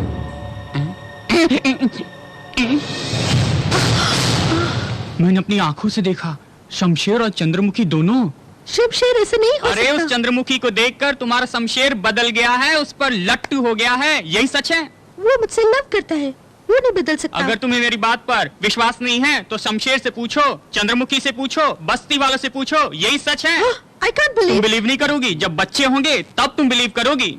मैंने अपनी आंखों से देखा, शमशेर और चंद्रमुखी दोनों। शमशेर ऐसे नहीं हो अरे सकता। उस चंद्रमुखी को देखकर तुम्हारा शमशेर बदल गया है, उस पर लट्टू हो गया है, यही सच है? वो मुझसे लव करता है, वो नहीं बदल सकता। अगर तुम्हें मेरी बात पर विश्वास नहीं है तो शमशेर से पूछो, चंद्रमुखी से पूछो, बस्ती वालों से पूछो, यही सच है। I can't तुम believe। बिलीव नहीं करोगी, जब बच्चे होंगे तब तुम बिलीव करोगी।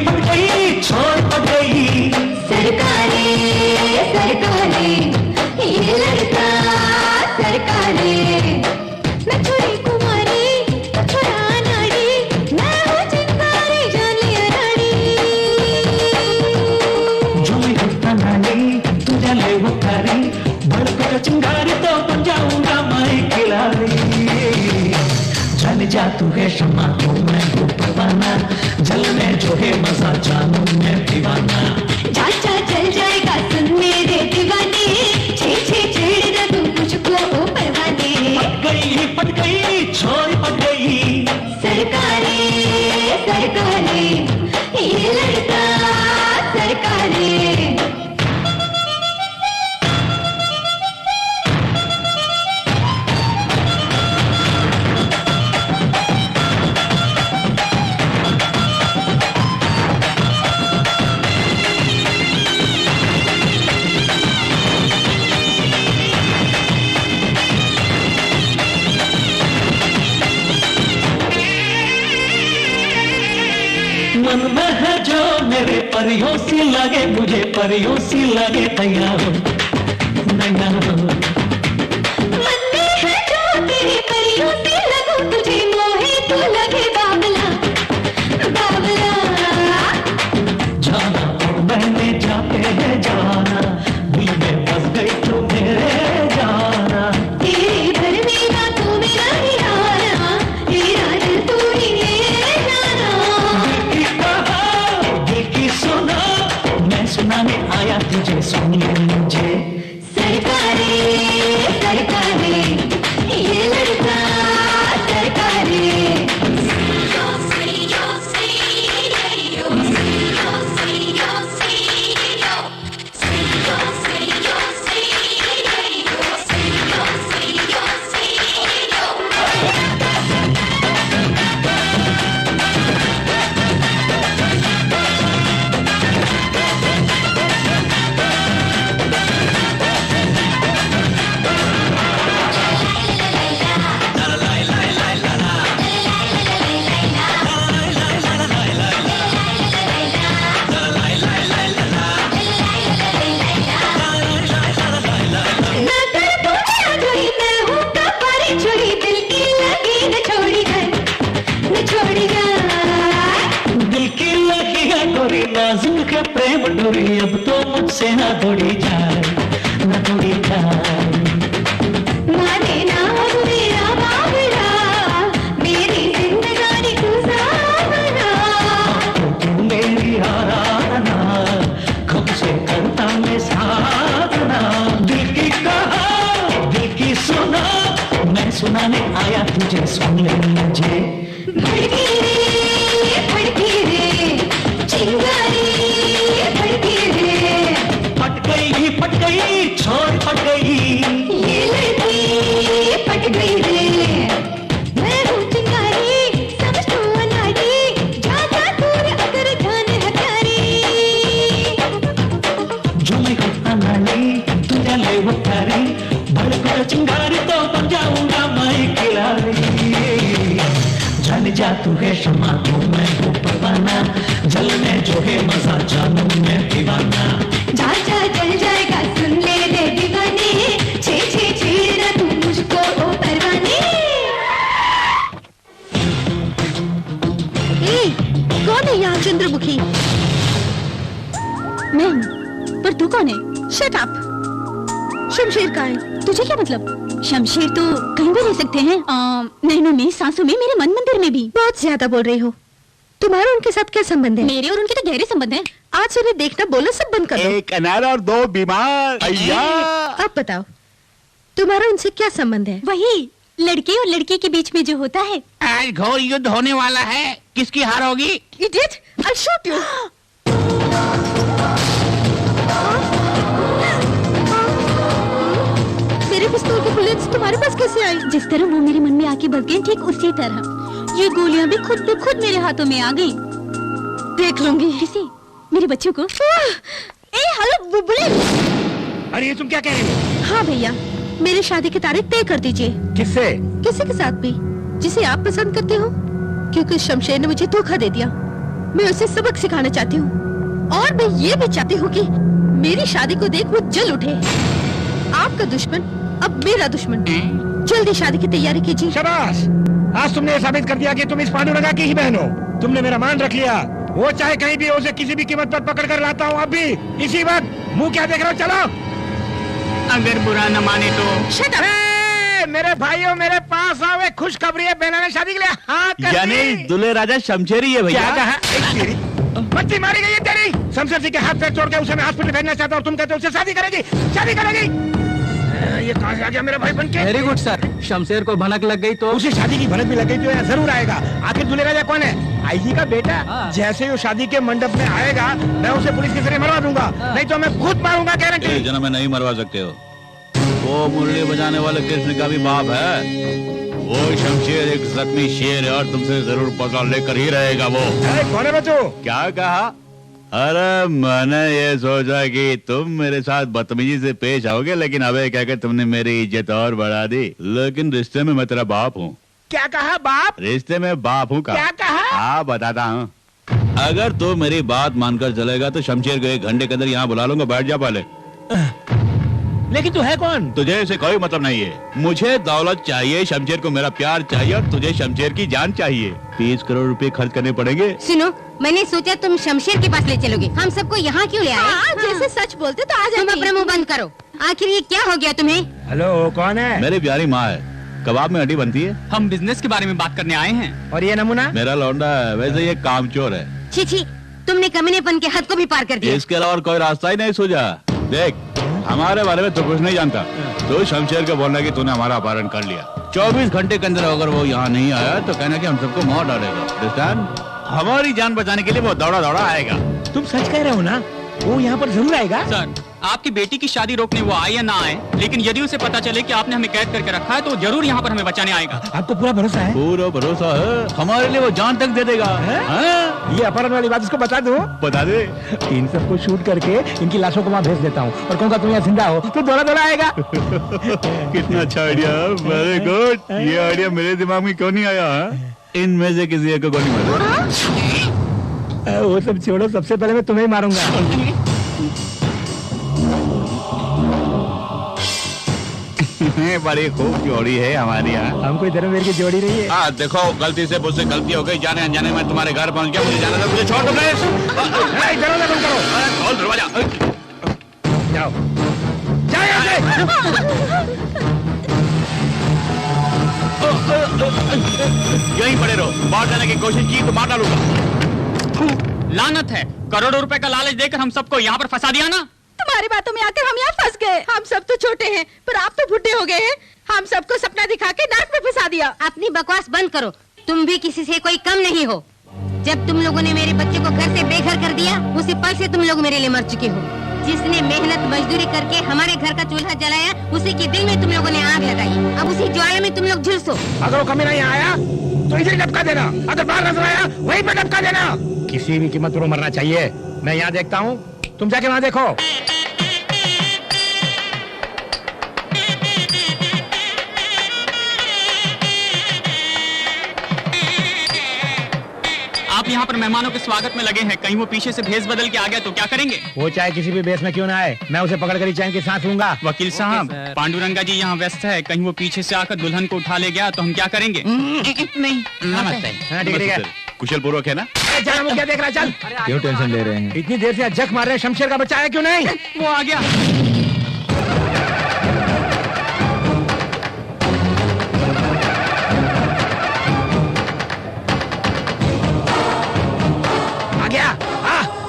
पट गई, छोड़ पट गई। सरकारे सरकारे ये लड़का सरकारे। मैं छोरी कुमारी, मैं छोरा नारी, मैं हूँ चिंगारी जान लिया रानी। जो मैं उठता नानी, तू जाले वो थारी, भड़क चिंगारी तो बन जाऊंगा मैं खिलाड़ी। जल जा तू है शम्मा, तू मैं हूँ परवाना, जलने जो है मजा जानू मैं दीवाना। चाचा चल जाएगा सुन मेरे दीवाने, छे छे छेड़ना तू मुझको ओ परवाने। पट गई, छोड़ पट गई। सरकारे सरकारे ये लड़का सरकारे। मन में है जो मेरे परियों सी लगे, मुझे परियों सी लगे, तैयार हो नैना हो। मन में है जो तेरी परियों से लगूं, तुझे मोहे तो लगे बाबला बाबला। जाना और मैंने जाते है जाना, दिल में बस गई तू मेरे जाना। तेरे भर मेरा तू मेरा ही आना, तेरा दिल तू ही ले जाना। दिल की कहा, दिल की सुना, मैं सुनाने आया तुझे, सुन ले मुझे। सरकारे सरकारे ये लड़का सरकारे। ना कर तू मेरा जोड़ी, मैं हूँ कपारी छोड़ी, दिल की लगी न छोड़ी घर, न छोड़ी घर। दिल की लगी है गोरी, नाजुक है प्रेम डोरी, अब तो मुझसे ना तोड़ी जाए, ना तोड़ी जाए। माने ना अब मेरा बाबरा, मेरी जिंदगानी तू सावरा। तू मेरी हारा गई छोड़ पट गई, ये लड़की पट गई रे। मैं हूँ चिंगारी समझ तू अनाड़ी, ज्यादा दूर अगर ध्यान हटारी। जो मैं हूँ अनाड़ी तुझे ले वो प्यारी, भड़क चिंगारी तो बन जाऊंगा मैं खिलाड़ी। जान जा तू है शमा तू मैं हूँ परवाना, जलने जो है मजा जानू मैं दीवाना। जा जा जल जाएगा सुन ले रे दीवाने, छे छे छेड़ना तू मुझको ओ परवाने। कौन है यहाँ चंद्रमुखी? मैं हूँ, पर तू कौन है? Shut up. शमशेर कहाँ है? तुझे क्या मतलब? शमशेर तो कहीं भी रह सकते हैं, नैनों में, सांसों में, मेरे मन मंदिर में भी। बहुत ज्यादा बोल रही हो। तुम्हारा उनके साथ क्या संबंध है? मेरे और उनके तो गहरे संबंध हैं। आज से उन्हें देखना बोलो सब बंद कर दो। एक अनार और दो बीमार। अय्या। अब बताओ तुम्हारा उनसे क्या संबंध है? वही लड़के और लड़की के बीच में जो होता है। आज घोर युद्ध होने वाला है, किसकी हार होगी? Idiot, I'll shoot you। मेरे पिस्तौल के बुलेट्स तुम्हारे पास कैसे आई? जिस तरह वो मेरे मन में आके बस गए, ठीक उसी तरह ये गोलियां भी खुद पे खुद मेरे हाथों में आ गई। देख लूंगी। किसे? मेरे बच्चों को। Hello bullet. अरे ये तुम क्या कह रही हो? हाँ भैया, मेरी शादी की तारीख तय कर दीजिए। किससे? किसी के साथ भी जिसे आप पसंद करते हो, क्योंकि शमशेर ने मुझे धोखा दे दिया। मैं उसे सबक सिखाना चाहती हूँ, और मैं ये भी चाहती हूँ कि मेरी शादी को देख वो जल उठे। आपका दुश्मन अब मेरा दुश्मन। जल्दी शादी की तैयारी कीजिए। शाबाश, आज तुमने साबित कर दिया कि तुम इस पांडुरंगा की ही बहन हो। तुमने मेरा मान रख लिया। वो चाहे कहीं भी हो, उसे किसी भी कीमत पर पकड़ कर लाता हूँ। अभी इसी वक्त। मुंह क्या देख रहे हो? चलो। अगर बुरा न माने तो। Shut up. मेरे भाइयों, मेरे पास आओ, एक खुशखबरी है। बहना ने शादी के लिए हाँ कर दी। यानी दूल्हे राजा शमशेर ही है भैया। क्या कहा? बच्ची मारी गई है तेरी। शमशेर सिंह के हाथ पैर तोड़ के उसे मैं हॉस्पिटल भेजना चाहता हूँ। तुम कहते हो उससे शादी करेगी? शादी करेगी? ये कहाँ से आ गया मेरा भाई बनके? Very good sir. शमशेर को भनक लग गई तो? उसे शादी की भनक भी लग गई तो यहाँ जरूर आएगा। आखिर दूल्हे राजा कौन है? आईजी का बेटा। जैसे वो शादी के मंडप में आएगा, मैं उसे पुलिस के जरिए मरवा दूंगा। नहीं तो मैं खुद मारूंगा, गारंटी। जन्म में नहीं मरवा सकते हो। वो मुरली बजाने वाले कृष्ण का भी बाप है। वो शमशेर एक जख्मी शेर है और तुमसे जरूर पकड़ लेकर ही रहेगा वो। कौन है बच्चों? क्या कहा? अरे मैंने ये सोचा कि तुम मेरे साथ बदतमीजी से पेश आओगे, लेकिन अबे कहकर तुमने मेरी इज्जत और बढ़ा दी। लेकिन रिश्ते में मैं तेरा बाप हूँ। क्या कहा बाप? रिश्ते में बाप हूँ। क्या कहा? हाँ बताता हूँ। अगर तू मेरी बात मानकर चलेगा तो शमशेर को 1 घंटे के अंदर यहाँ बुला लूंगा। बैठ जा पहले। लेकिन तू है कौन? तुझे इसे कोई मतलब नहीं है। मुझे दौलत चाहिए, शमशेर को मेरा प्यार चाहिए, और तुझे शमशेर की जान चाहिए। 30 करोड़ रुपए खर्च करने पड़ेंगे। सुनो, मैंने सोचा तुम शमशेर के पास ले चलोगे। हम सबको यहाँ क्यों ले आए? जैसे सच बोलते तो आज तुम अपना मुंह बंद करो। आखिर ये क्या हो गया तुम्हें? हेलो, कौन है? मेरी प्यारी माँ है। कबाब में हड्डी बनती है। हम बिजनेस के बारे में बात करने आए हैं। और ये नमूना? मेरा लौंडा है। वैसे ये कामचोर है। छी छी, तुमने कमीनेपन के हद को भी पार कर दिया। इसके अलावा और कोई रास्ता ही नहीं सूझा। देख, हमारे बारे में तो कुछ नहीं जानता। तो शमशेर को बोलना कि तूने हमारा अपहरण कर लिया। 24 घंटे के अंदर अगर वो यहाँ नहीं आया तो कहना कि हम सबको मार डालेगा। हमारी जान बचाने के लिए वो दौड़ा दौड़ा आएगा। तुम सच कह रहे हो ना? वो यहाँ पर जरूर आएगा। सर, आपकी बेटी की शादी रोकने वो आए या ना आए, लेकिन यदि उसे पता चले कि आपने हमें कैद करके रखा है तो जरूर यहाँ पर हमें बचाने आएगा। आपको पूरा भरोसा है? पूरा भरोसा है। हमारे लिए वो जान तक दे देगा। ये अपहरण वाली बात इसको बता दो। बता दे। इन सबको शूट करके इनकी लाशों को वहाँ भेज देता हूँ, और कहूँगा तुम यहाँ जिंदा हो तो दौड़ा दौड़ा आएगा। कितना अच्छा आइडिया। Very good. ये आइडिया मेरे दिमाग में क्यों नहीं आया? इनमें से किसी एक को नहीं मालूम। वो सब छोड़ो, सबसे पहले मैं तुम्हें ही मारूंगा। बड़ी खूब जोड़ी है हमारी यहाँ। हमको इधर मेरे की जोड़ी नहीं है। हाँ देखो, गलती से मुझसे गलती हो गई। जाने अनजाने में तुम्हारे घर पहुँच गया। मुझे जाना था, मुझे छोड़ दो प्लीज। दरवाजा बंद करो। खोल दरवाजा। जाओ, जाओ यहाँ से। यहीं पड़े रहो। बाहर जाने की कोशिश की तो मार डालूंगा। लानत है, करोड़ों रुपए का लालच देकर हम सबको यहाँ पर फंसा दिया ना। तुम्हारी बातों में आकर हम यहाँ फंस गए। हम सब तो छोटे हैं, पर आप तो बुढ़े हो गए हैं। हम सबको सपना दिखा के नाक में फंसा दिया। अपनी बकवास बंद करो। तुम भी किसी से कोई कम नहीं हो। जब तुम लोगों ने मेरे बच्चे को घर से बेघर कर दिया, उसी पल से तुम लोग मेरे लिए मर चुके हो। जिसने मेहनत मजदूरी करके हमारे घर का चूल्हा जलाया, उसी के दिल में तुम लोगों ने आग लगाई। अब उसी ज्वाला में तुम लोग झुलसो। अगर वो कमीना यहाँ आया तो इसे डबका देना, अगर बाहर नजर आया वहीं पे डबका देना। किसी भी कीमत पर वो मरना चाहिए। मैं यहाँ देखता हूँ, तुम जाके वहाँ देखो। आप यहाँ पर मेहमानों के स्वागत में लगे हैं, कहीं वो पीछे से भेस बदल के आ गया तो क्या करेंगे? वो चाहे किसी भी बेस में क्यों ना आए, मैं उसे पकड़ कर ही चैन की सांस लूंगा। वकील साहब, पांडुरंगा जी यहाँ व्यस्त है, कहीं वो पीछे से आकर दुल्हन को उठा ले गया तो हम क्या करेंगे? नहीं नमस्ते। हाँ, ठीक है। कुशल पूर्वक है ना? चल मुझे क्या देख रहा है, चल। क्यों टेंशन ले रहे हैं? इतनी देर से जख मार रहे हैं, शमशेर का बच्चा है क्यों नहीं? वो आ गया।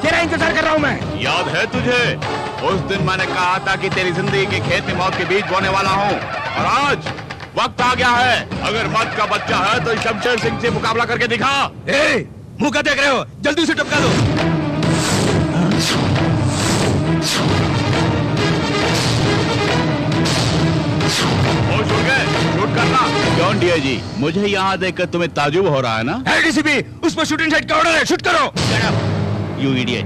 तेरा इंतजार कर रहा हूँ मैं। याद है तुझे? उस दिन मैंने कहा था कि तेरी जिंदगी के खेत में मौत के बीज बोने वाला हूँ, और आज वक्त आ गया है। अगर मर्द का बच्चा है तो शमशेर सिंह से मुकाबला करके दिखा। मुंह क्या देख रहे हो? जल्दी से टपका दो। शूट करना। जॉन डियर जी, मुझे यहाँ देखकर तुम्हें ताजुब हो रहा है ना? डीसीपी, उस पर शूटिंग साइड का ऑर्डर है, शूट करो। यू इडियट,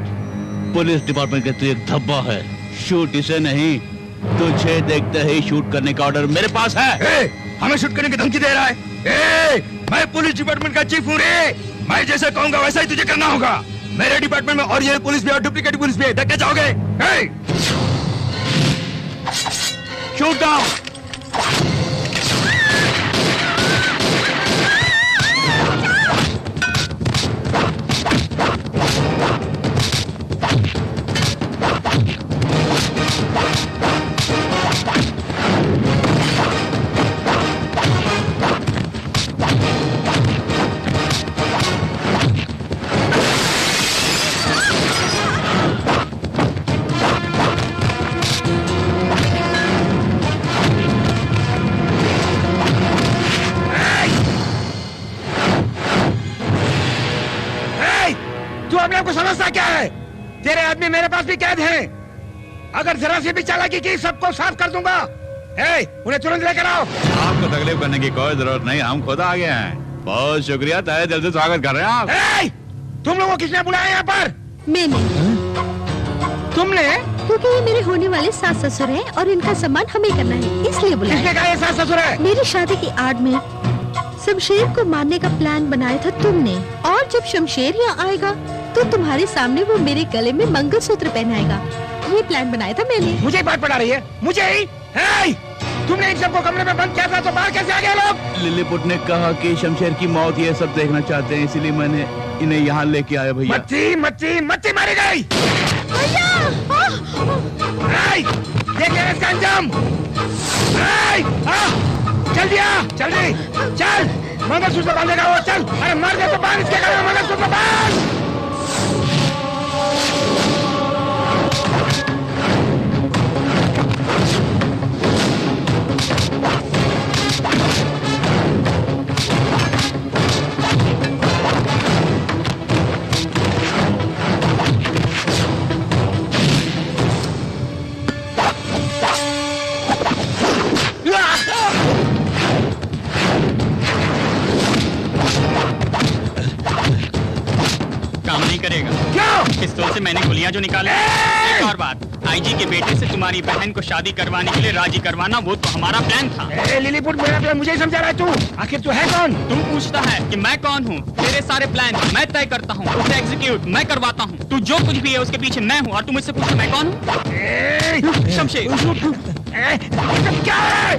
पुलिस डिपार्टमेंट का तू एक धब्बा है। शूट इसे नहीं, तुझे देखते ही शूट करने का ऑर्डर मेरे पास है। हमें शूट करने की धमकी दे रहा है? मैं पुलिस डिपार्टमेंट का चीफ हूँ रे। मैं जैसे कहूँगा वैसा ही तुझे करना होगा। मेरे डिपार्टमेंट में ओरिजिनल पुलिस भी और डुप्लीकेट पुलिस भी है, देखते जाओगे? Shoot down. को समझता क्या है? तेरे आदमी मेरे पास भी कैद हैं। अगर जरा सी भी चालाकी की सबको साफ कर दूंगा। उन्हें तुरंत लेकर आओ। आपको तकलीफ करने की कोई जरूरत नहीं, हम खुद आ गए हैं। बहुत शुक्रिया, तहे दिल से स्वागत कर रहे हैं आप। तुम लोगों को किसने बुलाया यहाँ पर? मैंने। तुमने? क्योंकि ये मेरे होने वाले सास ससुर हैं और इनका सम्मान हमें करना है, इसलिए बुलाया। किसने कहा ये सास ससुर है? मेरी शादी की आड़ में शमशेर को मारने का प्लान बनाया था तुमने, और जब शमशेर यहाँ आएगा तो तुम्हारे सामने वो मेरे गले में मंगलसूत्र पहनाएगा। ये प्लान बनाया था मैंने। मुझे बात पड़ा रही है, मुझे ही? तुमने इन सबको कमरे में बंद किया था तो बाहर कैसे आ गए लोग? लिलीपुट ने कहा कि शमशेर की मौत ये सब देखना चाहते हैं, इसीलिए मैंने इन्हें यहाँ लेके आया। भैया मच्छी मारी गई। देखिए इसका अंजाम। जल्दी आ, जल्दी चल। मंगलसूत्र बांधेगा वो, चल। अरे मार दे तो बांध इसके गले में मंगलसूत्र बांध। पिस्तौल से मैंने गोलियां जो निकाली। एक और बात, आईजी के बेटे से तुम्हारी बहन को शादी करवाने के लिए राजी करवाना, वो तो हमारा प्लान था। लिलीपुट, मेरा प्लान मुझे ही समझा रहा है तू? आखिर तू है कौन? तुम पूछता है कि मैं कौन हूँ? तेरे सारे प्लान मैं तय करता हूँ, उसे एग्जीक्यूट मैं करवाता हूँ। तू जो कुछ भी है उसके पीछे मैं हूँ, और तुम मुझसे पूछो मैं कौन हूँ? शमशेर। क्या है?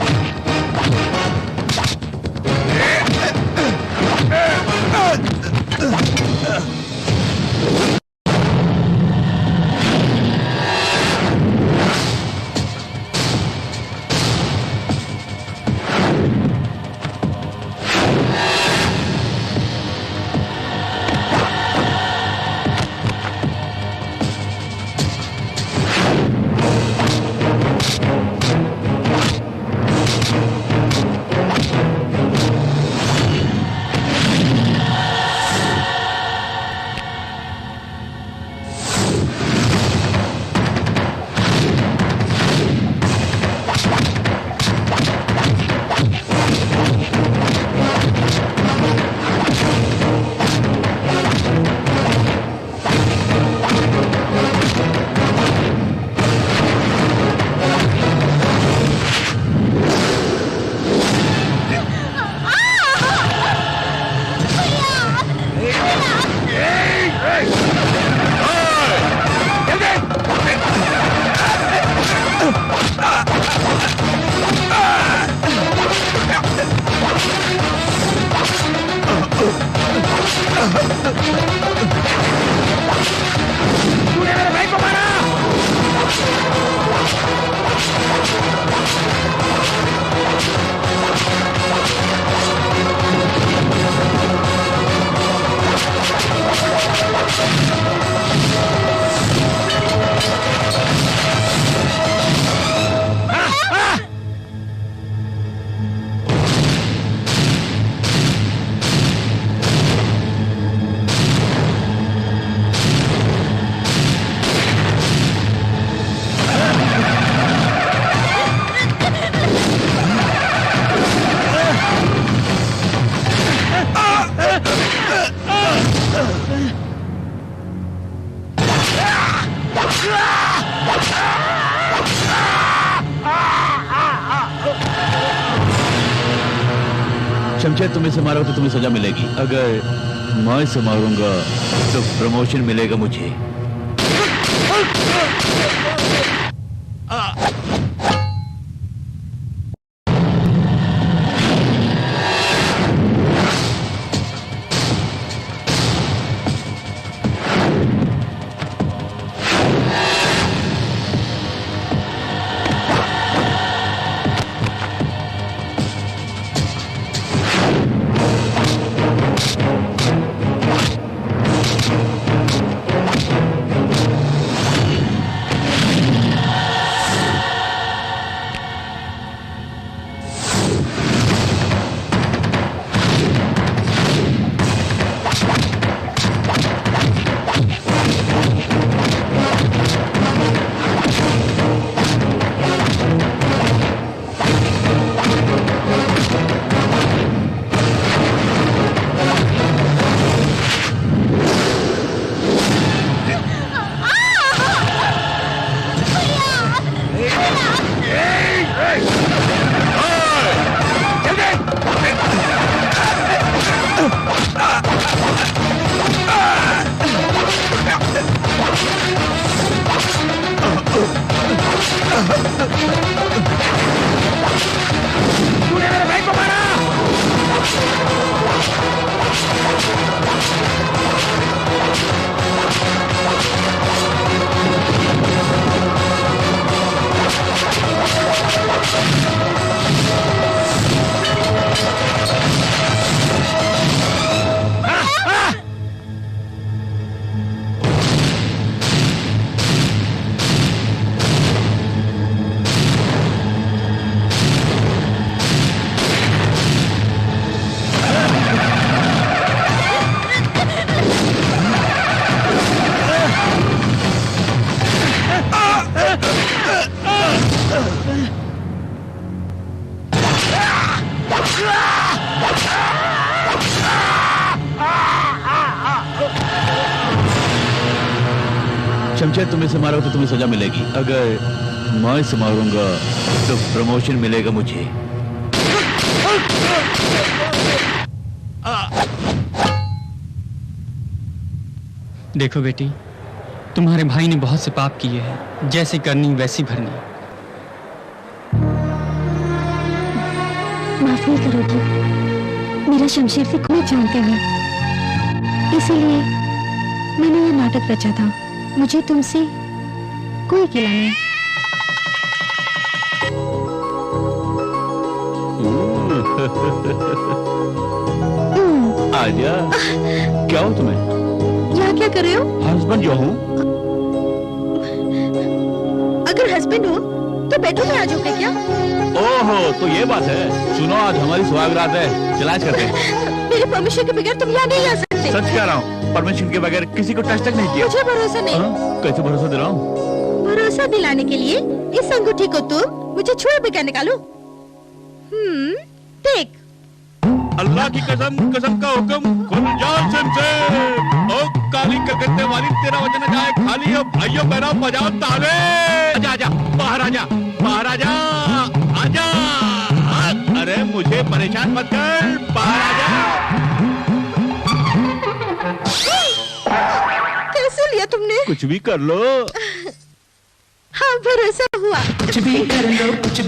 शमशेर तुम इसे मारोगे तो तुम्हें सजा मिलेगी, अगर मैं इसे मारूंगा तो प्रमोशन मिलेगा मुझे। शमशेर तुम इसे मारोगे तो तुम्हें सजा मिलेगी, अगर मैं इसे मारूंगा तो प्रमोशन मिलेगा मुझे। देखो बेटी, तुम्हारे भाई ने बहुत से पाप किए हैं, जैसे करनी वैसी भरनी। माफ नहीं करोगी, मेरा शमशेर से कोई जानता नहीं, इसीलिए मैंने ये नाटक रचा था। मुझे तुमसे कोई गिला नहीं। आजा, क्या हो तुम्हें? यहाँ क्या कर रहे हो? हस्बैंड जो हूँ। अगर हस्बैंड हो तो बेडरूम में आ जाओगे क्या? ओहो, तो ये बात है। सुनो, आज हमारी सुहाग रात है, चलाश करते हैं। मेरे परमिशन के बगैर तुम यहाँ नहीं आ सकते। सच कह रहा हूँ, परमिशन के बगैर किसी को टच तक नहीं किया। मुझे भरोसा नहीं। कैसे भरोसा दिलाऊं? भरोसा दिलाने के लिए इस अंगूठी को तुम मुझे छुए बगैर निकालो। देख। अल्लाह की कसम, कसम का हुक्म, खुल जा शमशेर। ओ काली कलकत्ते वाली, तेरा वचन जाए खाली। अब भाइयों बहनों बजाओ ताले। आजा आजा, बाहर आजा, बाहर आजा, आजा। अरे मुझे परेशान मत कर, बाहर आजा। कैसे लिया तुमने? कुछ भी कर लो। हाँ, भरोसा हुआ। कुछ भी कर लो, कुछ